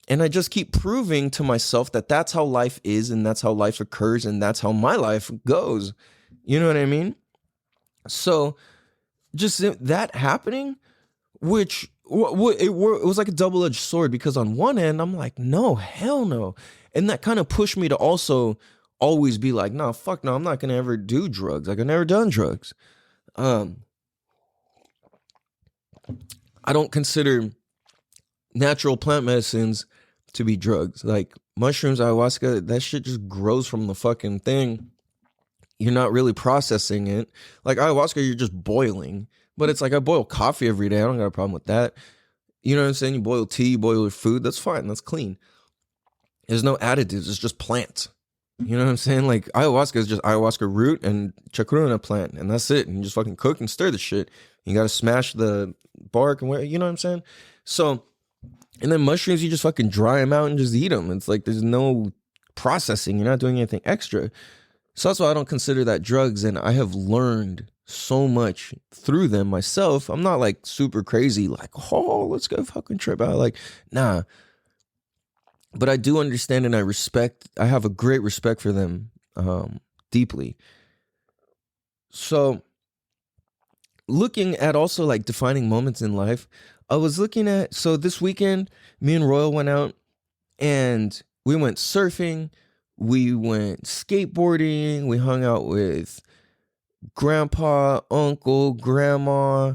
and I just keep proving to myself that that's how life is and that's how life occurs and that's how my life goes. You know what I mean? So just that happening, which it was like a double-edged sword, because on one end, I'm like, no, hell no. And that kind of pushed me to also always be like, no, fuck no, I'm not going to ever do drugs. Like, I've never done drugs. I don't consider natural plant medicines to be drugs. Like mushrooms, ayahuasca, that shit just grows from the fucking thing. You're not really processing it. Like ayahuasca, you're just boiling. But it's like, I boil coffee every day. I don't got a problem with that. You know what I'm saying? You boil tea, you boil your food. That's fine. That's clean. There's no additives. It's just plants. You know what I'm saying? Like ayahuasca is just ayahuasca root and chacruna plant. And that's it. And you just fucking cook and stir the shit. You got to smash the bark and you know what I'm saying? So, and then mushrooms, you just fucking dry them out and just eat them. It's like, there's no processing. You're not doing anything extra. So that's why I don't consider that drugs. And I have learned so much through them myself. I'm not like super crazy, like, oh, let's go fucking trip out. Like, nah. But I do understand and I have a great respect for them deeply. So looking at also like defining moments in life, I was looking at, so this weekend, me and Royal went out and we went surfing, we went skateboarding, we hung out with grandpa, uncle, grandma,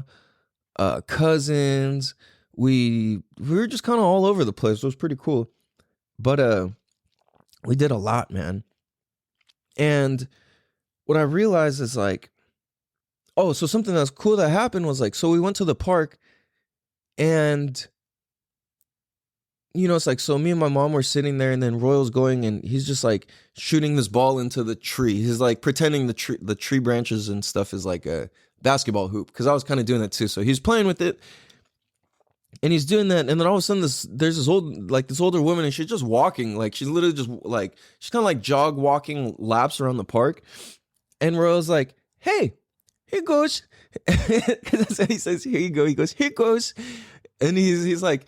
cousins. We were just kind of all over the place. It was pretty cool. But we did a lot, man. And what I realized is like, oh, so something that's cool that happened was like, so we went to the park and, you know, it's like, so me and my mom were sitting there and then Royal's going and he's just like shooting this ball into the tree. He's like pretending the tree branches and stuff is like a basketball hoop, because I was kind of doing that too. So he's playing with it and he's doing that. And then all of a sudden there's this older woman and she's just walking. Like she's literally just like, she's kind of like jog walking laps around the park. And Royal's like, hey, here goes. That's how he says, here you go. He goes, here goes. And he's like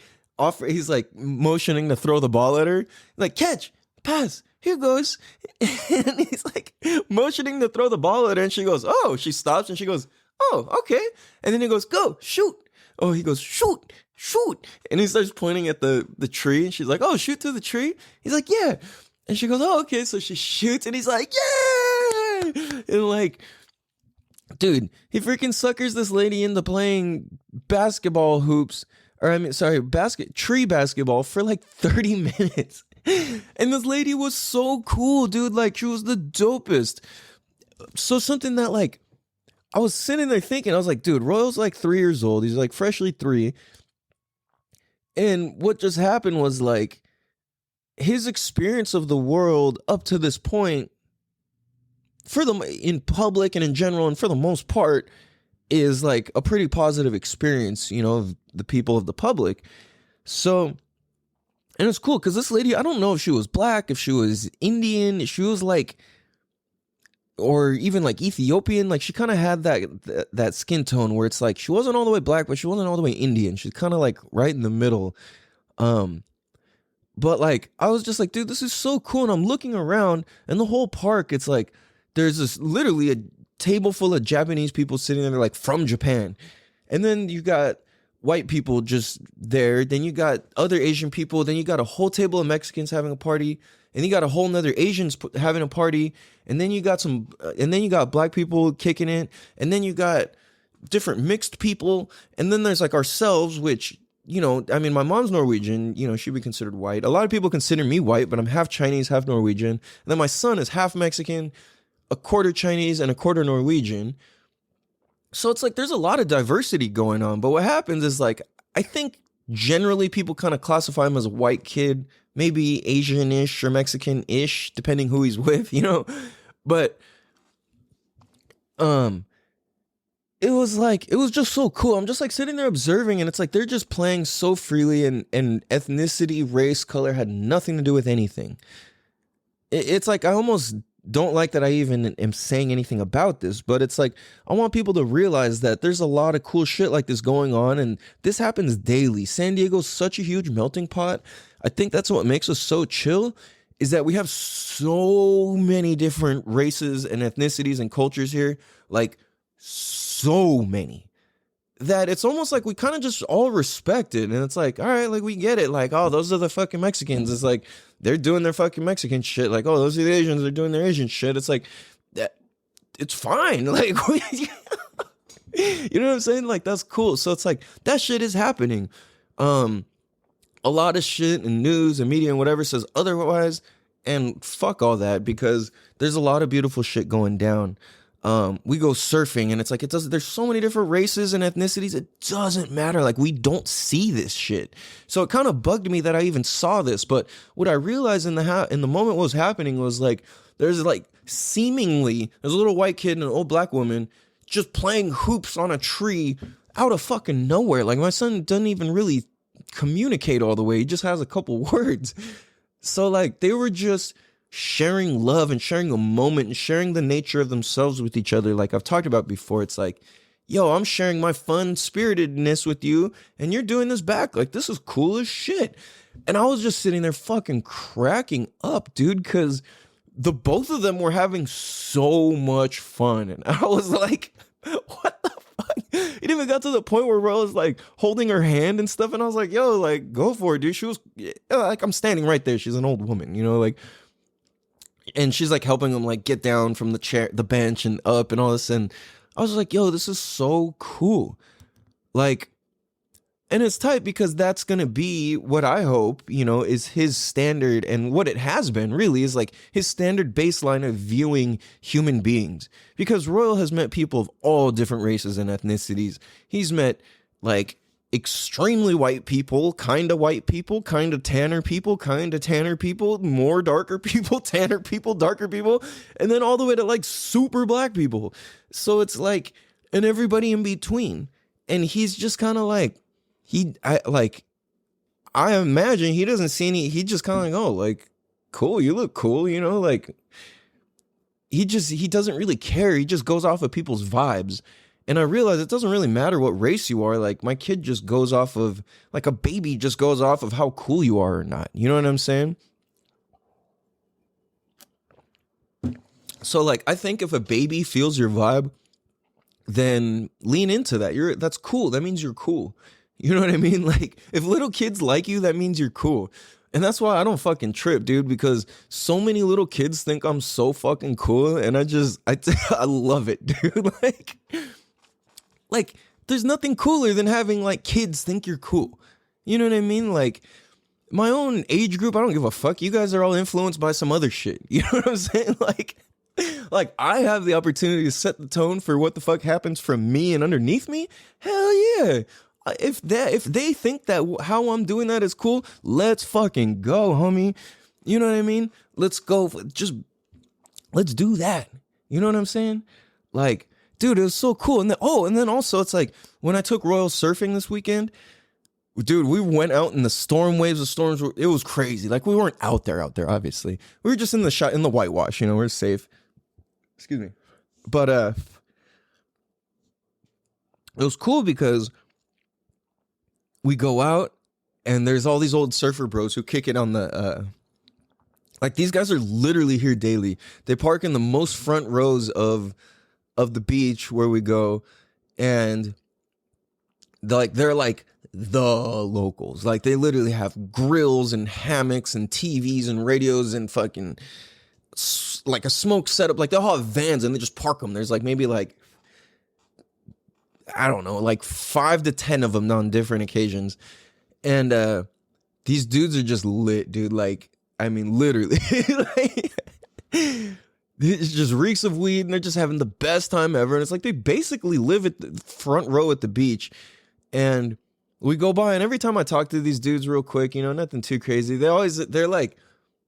motioning to throw the ball at her. Like, catch, pass, here goes. And he's like motioning to throw the ball at her. And she goes, oh, she stops and she goes, oh, okay. And then he goes, go, shoot. Oh, he goes, shoot. And he starts pointing at the tree. And she's like, oh, shoot through the tree. He's like, yeah. And she goes, oh, okay. So she shoots and he's like, yeah. And like, dude, he freaking suckers this lady into playing basketball hoops, or I mean, sorry, tree basketball for like 30 minutes. And this lady was so cool, dude. Like, she was the dopest. So something that like, I was sitting there thinking, I was like, dude, Royal's like 3 years old. He's like freshly 3. And what just happened was like, his experience of the world up to this point, in public and in general, and for the most part, is like a pretty positive experience, you know, of the people of the public. So, and it's cool because this lady, I don't know if she was black, if she was Indian, if she was like, or even like Ethiopian. Like she kind of had that skin tone where it's like she wasn't all the way black, but she wasn't all the way Indian. She's kind of like right in the middle. But like I was just like, dude, this is so cool. And I'm looking around, and the whole park, it's like there's this literally a table full of Japanese people sitting there like from Japan, and then you got white people just there. Then you got other Asian people. Then you got a whole table of Mexicans having a party, and you got a whole nother Asians having a party, and then you got and then you got black people kicking it, and then you got different mixed people, and then there's like ourselves, which, you know, I mean, my mom's Norwegian, you know, she'd be considered white. A lot of people consider me white, but I'm half Chinese, half Norwegian. And then my son is half Mexican, a quarter Chinese, and a quarter Norwegian. So it's like there's a lot of diversity going on. But what happens is, like, I think generally people kind of classify him as a white kid, maybe Asian-ish or Mexican-ish, depending who he's with, you know? But it was just so cool. I'm just like sitting there observing, and it's like they're just playing so freely, and ethnicity, race, color had nothing to do with anything. It's like I almost don't like that I even am saying anything about this, but it's like I want people to realize that there's a lot of cool shit like this going on, and this happens daily. San Diego's such a huge melting pot. I think that's what makes us so chill, is that we have so many different races and ethnicities and cultures here, like so many, that it's almost like we kind of just all respect it. And it's like, all right, like we get it. Like, oh, those are the fucking Mexicans. It's like they're doing their fucking Mexican shit. Like, oh, those are the Asians. They're doing their Asian shit. It's like that. It's fine. Like, you know what I'm saying? Like, that's cool. So it's like that shit is happening. A lot of shit and news and media and whatever says otherwise. And fuck all that, because there's a lot of beautiful shit going down. We go surfing, and it's like there's so many different races and ethnicities. It doesn't matter. Like, we don't see this shit. So it kind of bugged me that I even saw this. But what I realized in the moment what was happening was like there's like seemingly there's a little white kid and an old black woman just playing hoops on a tree out of fucking nowhere. Like, my son doesn't even really communicate all the way. He just has a couple words. So like they were just sharing love and sharing a moment and sharing the nature of themselves with each other. Like I've talked about before, it's like, yo, I'm sharing my fun spiritedness with you, and you're doing this back. Like, this is cool as shit. And I was just sitting there fucking cracking up, dude, because the both of them were having so much fun. And I was like, what the fuck? It even got to the point where I was like holding her hand and stuff. And I was like, yo, like, go for it, dude. She was like, I'm standing right there. She's an old woman, you know, like, and she's like helping him like get down from the bench and up and all this. And I was like, yo, this is so cool. Like, and it's tight because that's going to be what I hope, you know, is his standard, and what it has been really is like his standard baseline of viewing human beings. Because Royal has met people of all different races and ethnicities. He's met like extremely white people, kind of tanner people, more darker people, tanner people, darker people, and then all the way to like super black people. So it's like, and everybody in between. And he's just kind of like, I imagine he doesn't see any, he just kind of like, oh, like, cool, you look cool, you know, like, he doesn't really care. He just goes off of people's vibes. And I realize it doesn't really matter what race you are. Like, my kid just goes off of, like a baby just goes off of how cool you are or not. You know what I'm saying? So, like, I think if a baby feels your vibe, then lean into that. That's cool. That means you're cool. You know what I mean? Like, if little kids like you, that means you're cool. And that's why I don't fucking trip, dude, because so many little kids think I'm so fucking cool. And I love it, dude. Like, there's nothing cooler than having, like, kids think you're cool. You know what I mean? Like, my own age group, I don't give a fuck. You guys are all influenced by some other shit. You know what I'm saying? Like I have the opportunity to set the tone for what the fuck happens from me and underneath me. Hell yeah. If they think that how I'm doing that is cool, let's fucking go, homie. You know what I mean? Let's go. Let's do that. You know what I'm saying? Like, dude, it was so cool. And then also it's like when I took Royal surfing this weekend, Dude, we went out in the storm waves. The storms were, it was crazy. Like we weren't out there, obviously. We were just in the shot in the whitewash, you know, we're safe. Excuse me. But it was cool because we go out and there's all these old surfer bros who kick it on the like these guys are literally here daily. They park in the most front rows of the beach where we go, and they're like the locals. Like they literally have grills and hammocks and TVs and radios and fucking like a smoke setup. Like they'll have vans and they just park them. There's like maybe like, I don't know, like 5 to 10 of them on different occasions. And these dudes are just lit, dude. Like, I mean, literally. Like, it just reeks of weed and they're just having the best time ever. And it's like they basically live at the front row at the beach. And we go by, and every time I talk to these dudes real quick, you know, nothing too crazy. They're like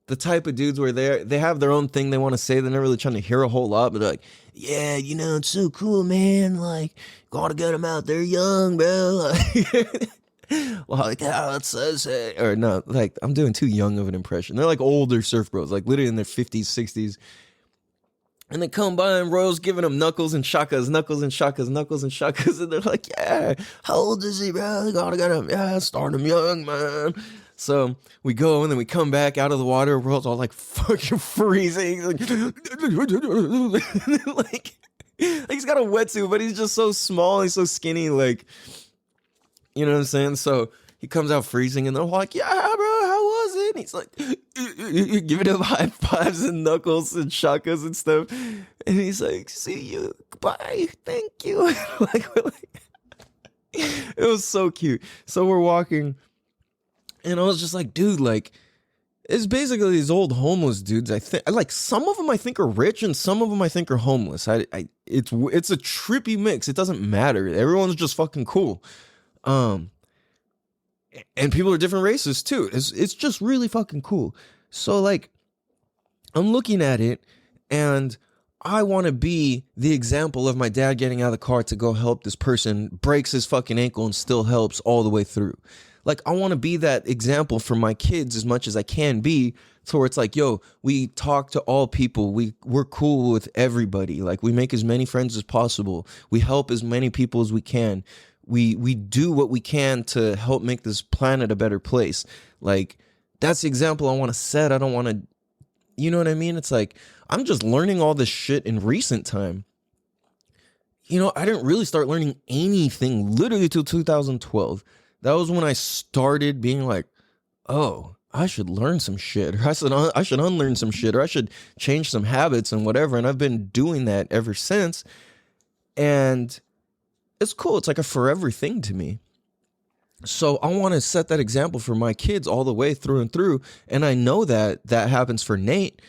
the type of dudes where they have their own thing they want to say. They're not really trying to hear a whole lot, but they're like, yeah, you know, it's so cool, man. Like, gotta get them out there young, bro. Like, oh, it says it. Or no, like, I'm doing too young of an impression. They're like older surf bros, like literally in their 50s, 60s. And they come by and Royal's giving them knuckles and shakas, knuckles and shakas, knuckles and shakas. And they're like, yeah, how old is he, bro? Gotta get him. Yeah, start him young, man. So we go and then we come back out of the water. Royal's all like fucking freezing. Like, like he's got a wetsuit, but he's just so small. He's so skinny. Like, you know what I'm saying? So he comes out freezing and they're like, yeah, bro, how was it? And he's like, giving him high fives and knuckles and shakas and stuff. And he's like, see you, bye, thank you. It was so cute. So we're walking and I was just like, dude, like, it's basically these old homeless dudes. I think, like, some of them I think are rich and some of them I think are homeless. It's a trippy mix. It doesn't matter. Everyone's just fucking cool. And people are different races too. It's just really fucking cool. So like, I'm looking at it and I want to be the example of my dad getting out of the car to go help this person, breaks his fucking ankle and still helps all the way through. Like, I want to be that example for my kids as much as I can be, to where it's like, yo, we talk to all people. We're cool with everybody. Like, we make as many friends as possible. We help as many people as we can. We do what we can to help make this planet a better place. Like, that's the example I want to set. I don't want to, you know what I mean? It's like, I'm just learning all this shit in recent time. You know, I didn't really start learning anything literally till 2012. That was when I started being like, oh, I should learn some shit, or I should unlearn some shit, or I should change some habits and whatever. And I've been doing that ever since. And it's cool. It's like a forever thing to me. So I want to set that example for my kids all the way through and through. And I know that happens for Nate.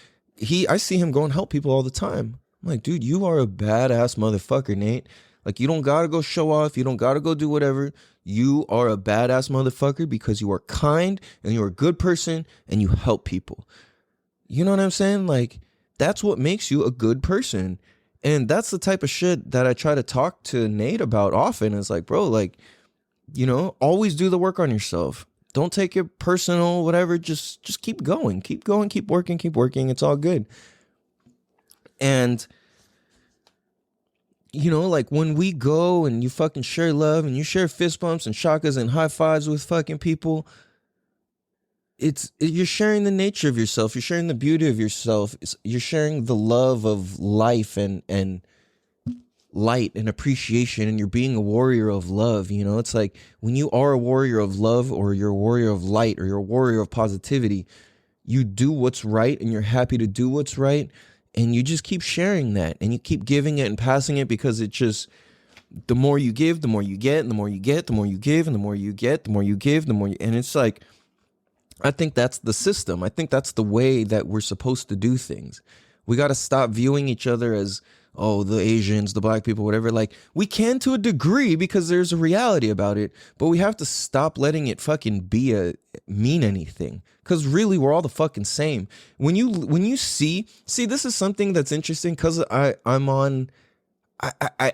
I see him go and help people all the time. I'm like, dude, you are a badass motherfucker, Nate. Like, you don't got to go show off. You don't got to go do whatever. You are a badass motherfucker because you are kind and you're a good person and you help people. You know what I'm saying? Like, that's what makes you a good person. And that's the type of shit that I try to talk to Nate about often. It's like, bro, like, you know, always do the work on yourself. Don't take it personal, whatever. Just keep going, keep working. It's all good. And, you know, like, when we go and you fucking share love and you share fist bumps and shakas and high fives with fucking people, you're sharing the nature of yourself. You're sharing the beauty of yourself. You're sharing the love of life and light and appreciation, and you're being a warrior of love. You know, it's like, when you are a warrior of love, or you're a warrior of light, or you're a warrior of positivity, you do what's right and you're happy to do what's right. And you just keep sharing that and you keep giving it and passing it, because it just, the more you give, the more you get, and the more you get, the more you give, and the more you get, the more you give, and it's like, I think that's the system. I think that's the way that we're supposed to do things. We got to stop viewing each other as, oh, the Asians, the black people, whatever. Like, we can to a degree because there's a reality about it, but we have to stop letting it fucking mean anything. Because really, we're all the fucking same. When you see, this is something that's interesting, because I'm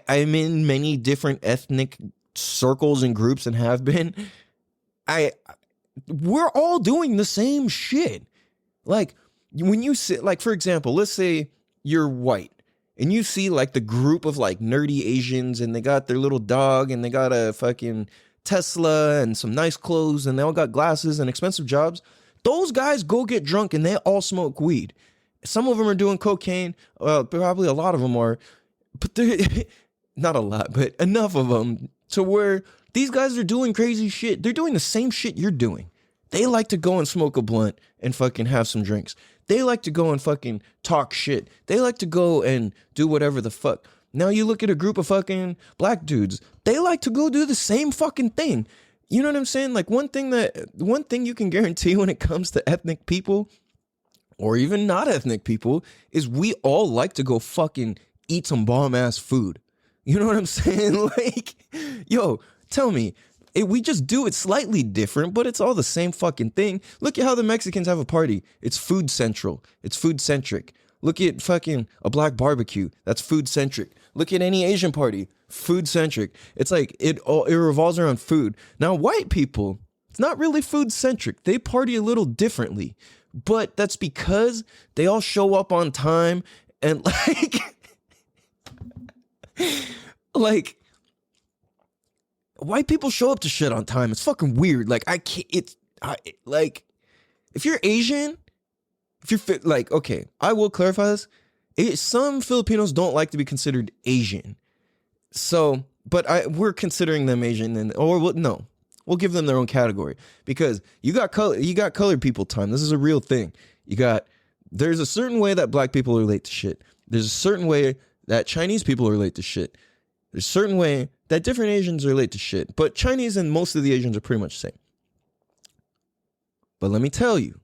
in many different ethnic circles and groups and have been. we're all doing the same shit. Like when you sit, like for example, let's say you're white and you see like the group of like nerdy Asians and they got their little dog and they got a fucking Tesla and some nice clothes and they all got glasses and expensive jobs. Those guys go get drunk and they all smoke weed. Some of them are doing cocaine. Well, probably a lot of them are, but they're not a lot, but enough of them to where these guys are doing crazy shit. They're doing the same shit you're doing. They like to go and smoke a blunt and fucking have some drinks. They like to go and fucking talk shit. They like to go and do whatever the fuck. Now you look at a group of fucking black dudes. They like to go do the same fucking thing. You know what I'm saying? Like one thing you can guarantee when it comes to ethnic people or even not ethnic people is we all like to go fucking eat some bomb ass food. You know what I'm saying? Like, yo, tell me, we just do it slightly different, but it's all the same fucking thing. Look at how the Mexicans have a party. It's food central. It's food centric. Look at fucking a black barbecue. That's food centric. Look at any Asian party. Food centric. It's like it revolves around food. Now, white people, it's not really food centric. They party a little differently, but that's because they all show up on time and like white people show up to shit on time. It's fucking weird. Like I can't. Like if you're Asian, if you're fit, like okay, I will clarify this. Some Filipinos don't like to be considered Asian. So, but we're considering them Asian, no, we'll give them their own category because you got colored people time. This is a real thing. There's a certain way that black people are late to shit. There's a certain way that Chinese people are late to shit. There's a certain way that different Asians are late to shit. But Chinese and most of the Asians are pretty much the same. But let me tell you,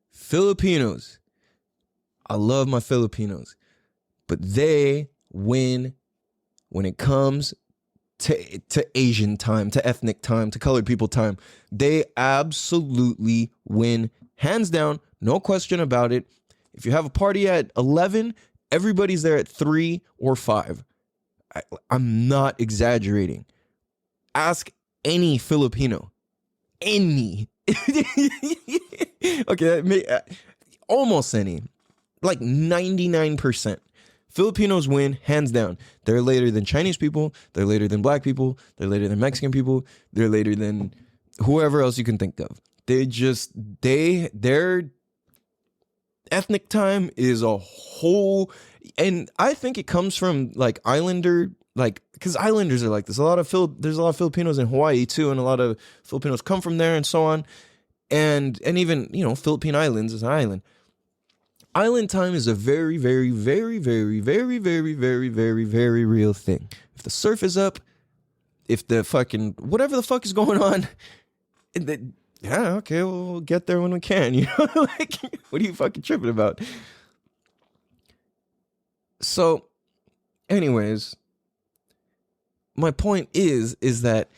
Filipinos, I love my Filipinos, but they win when it comes to Asian time, to ethnic time, to colored people time. They absolutely win, hands down, no question about it. If you have a party at 11, everybody's there at 3 or 5. I'm not exaggerating. Ask any Filipino. Any. Okay, almost any. Like 99%. Filipinos win, hands down. They're later than Chinese people. They're later than black people. They're later than Mexican people. They're later than whoever else you can think of. Their ethnic time is a whole, and I think it comes from like islander, like because islanders are like this. There's a lot of Filipinos in Hawaii too, and a lot of Filipinos come from there and so on, and even Philippine Islands is an island. Island time is a very, very, very, very, very, very, very, very, very real thing. If the surf is up, if the fucking whatever the fuck is going on, yeah, okay, we'll get there when we can. Like what are you fucking tripping about? So, anyways, my point is that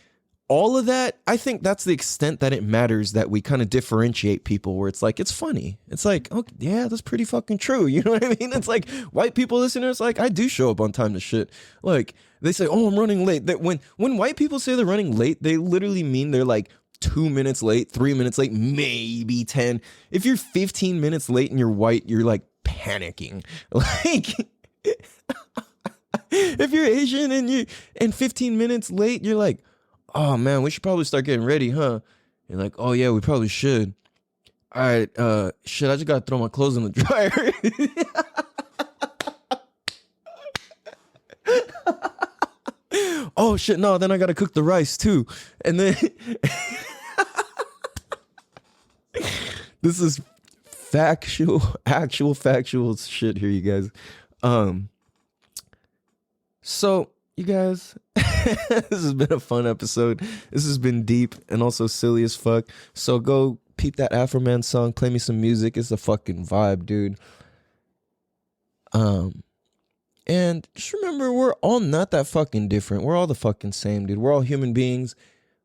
all of that, I think that's the extent that it matters that we kind of differentiate people where it's like, it's funny. It's like, oh, yeah, that's pretty fucking true. You know what I mean? It's like white people listen to it, it's like, I do show up on time to shit. Like, they say, oh, I'm running late. That when white people say they're running late, they literally mean they're like 2 minutes late, 3 minutes late, maybe 10. If you're 15 minutes late and you're white, you're like panicking. Like, if you're Asian and 15 minutes late, you're like, oh man, we should probably start getting ready, huh? You're like, oh yeah, we probably should. All right, shit, I just gotta throw my clothes in the dryer. Oh shit, no, then I gotta cook the rice too. And then this is actual factual shit here, you guys. So you guys, this has been a fun episode. This has been deep and also silly as fuck. So go peep that Afroman song, play me some music. It's a fucking vibe, dude. And just remember, we're all not that fucking different. We're all the fucking same, dude. We're all human beings.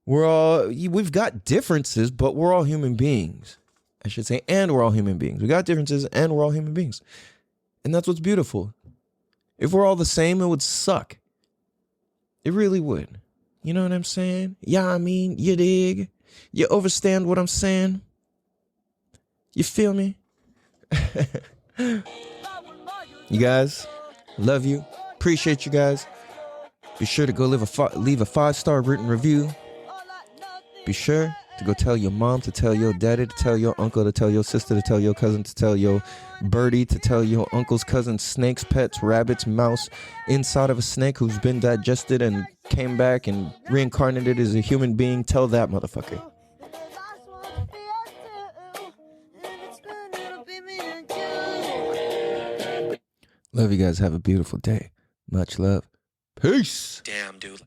We've got differences, but we're all human beings. I should say, and we're all human beings. We got differences and we're all human beings. And that's what's beautiful. If we're all the same, it would suck. It really would. You know what I'm saying? Yeah, I mean, you dig? You understand what I'm saying? You feel me? You guys, love you. Appreciate you guys. Be sure to go leave a 5-star written review. Be sure to go tell your mom, to tell your daddy, to tell your uncle, to tell your sister, to tell your cousin, to tell your birdie, to tell your uncles, cousins, snakes, pets, rabbits, mouse, inside of a snake who's been digested and came back and reincarnated as a human being. Tell that motherfucker. Love you guys. Have a beautiful day. Much love. Peace. Damn, dude.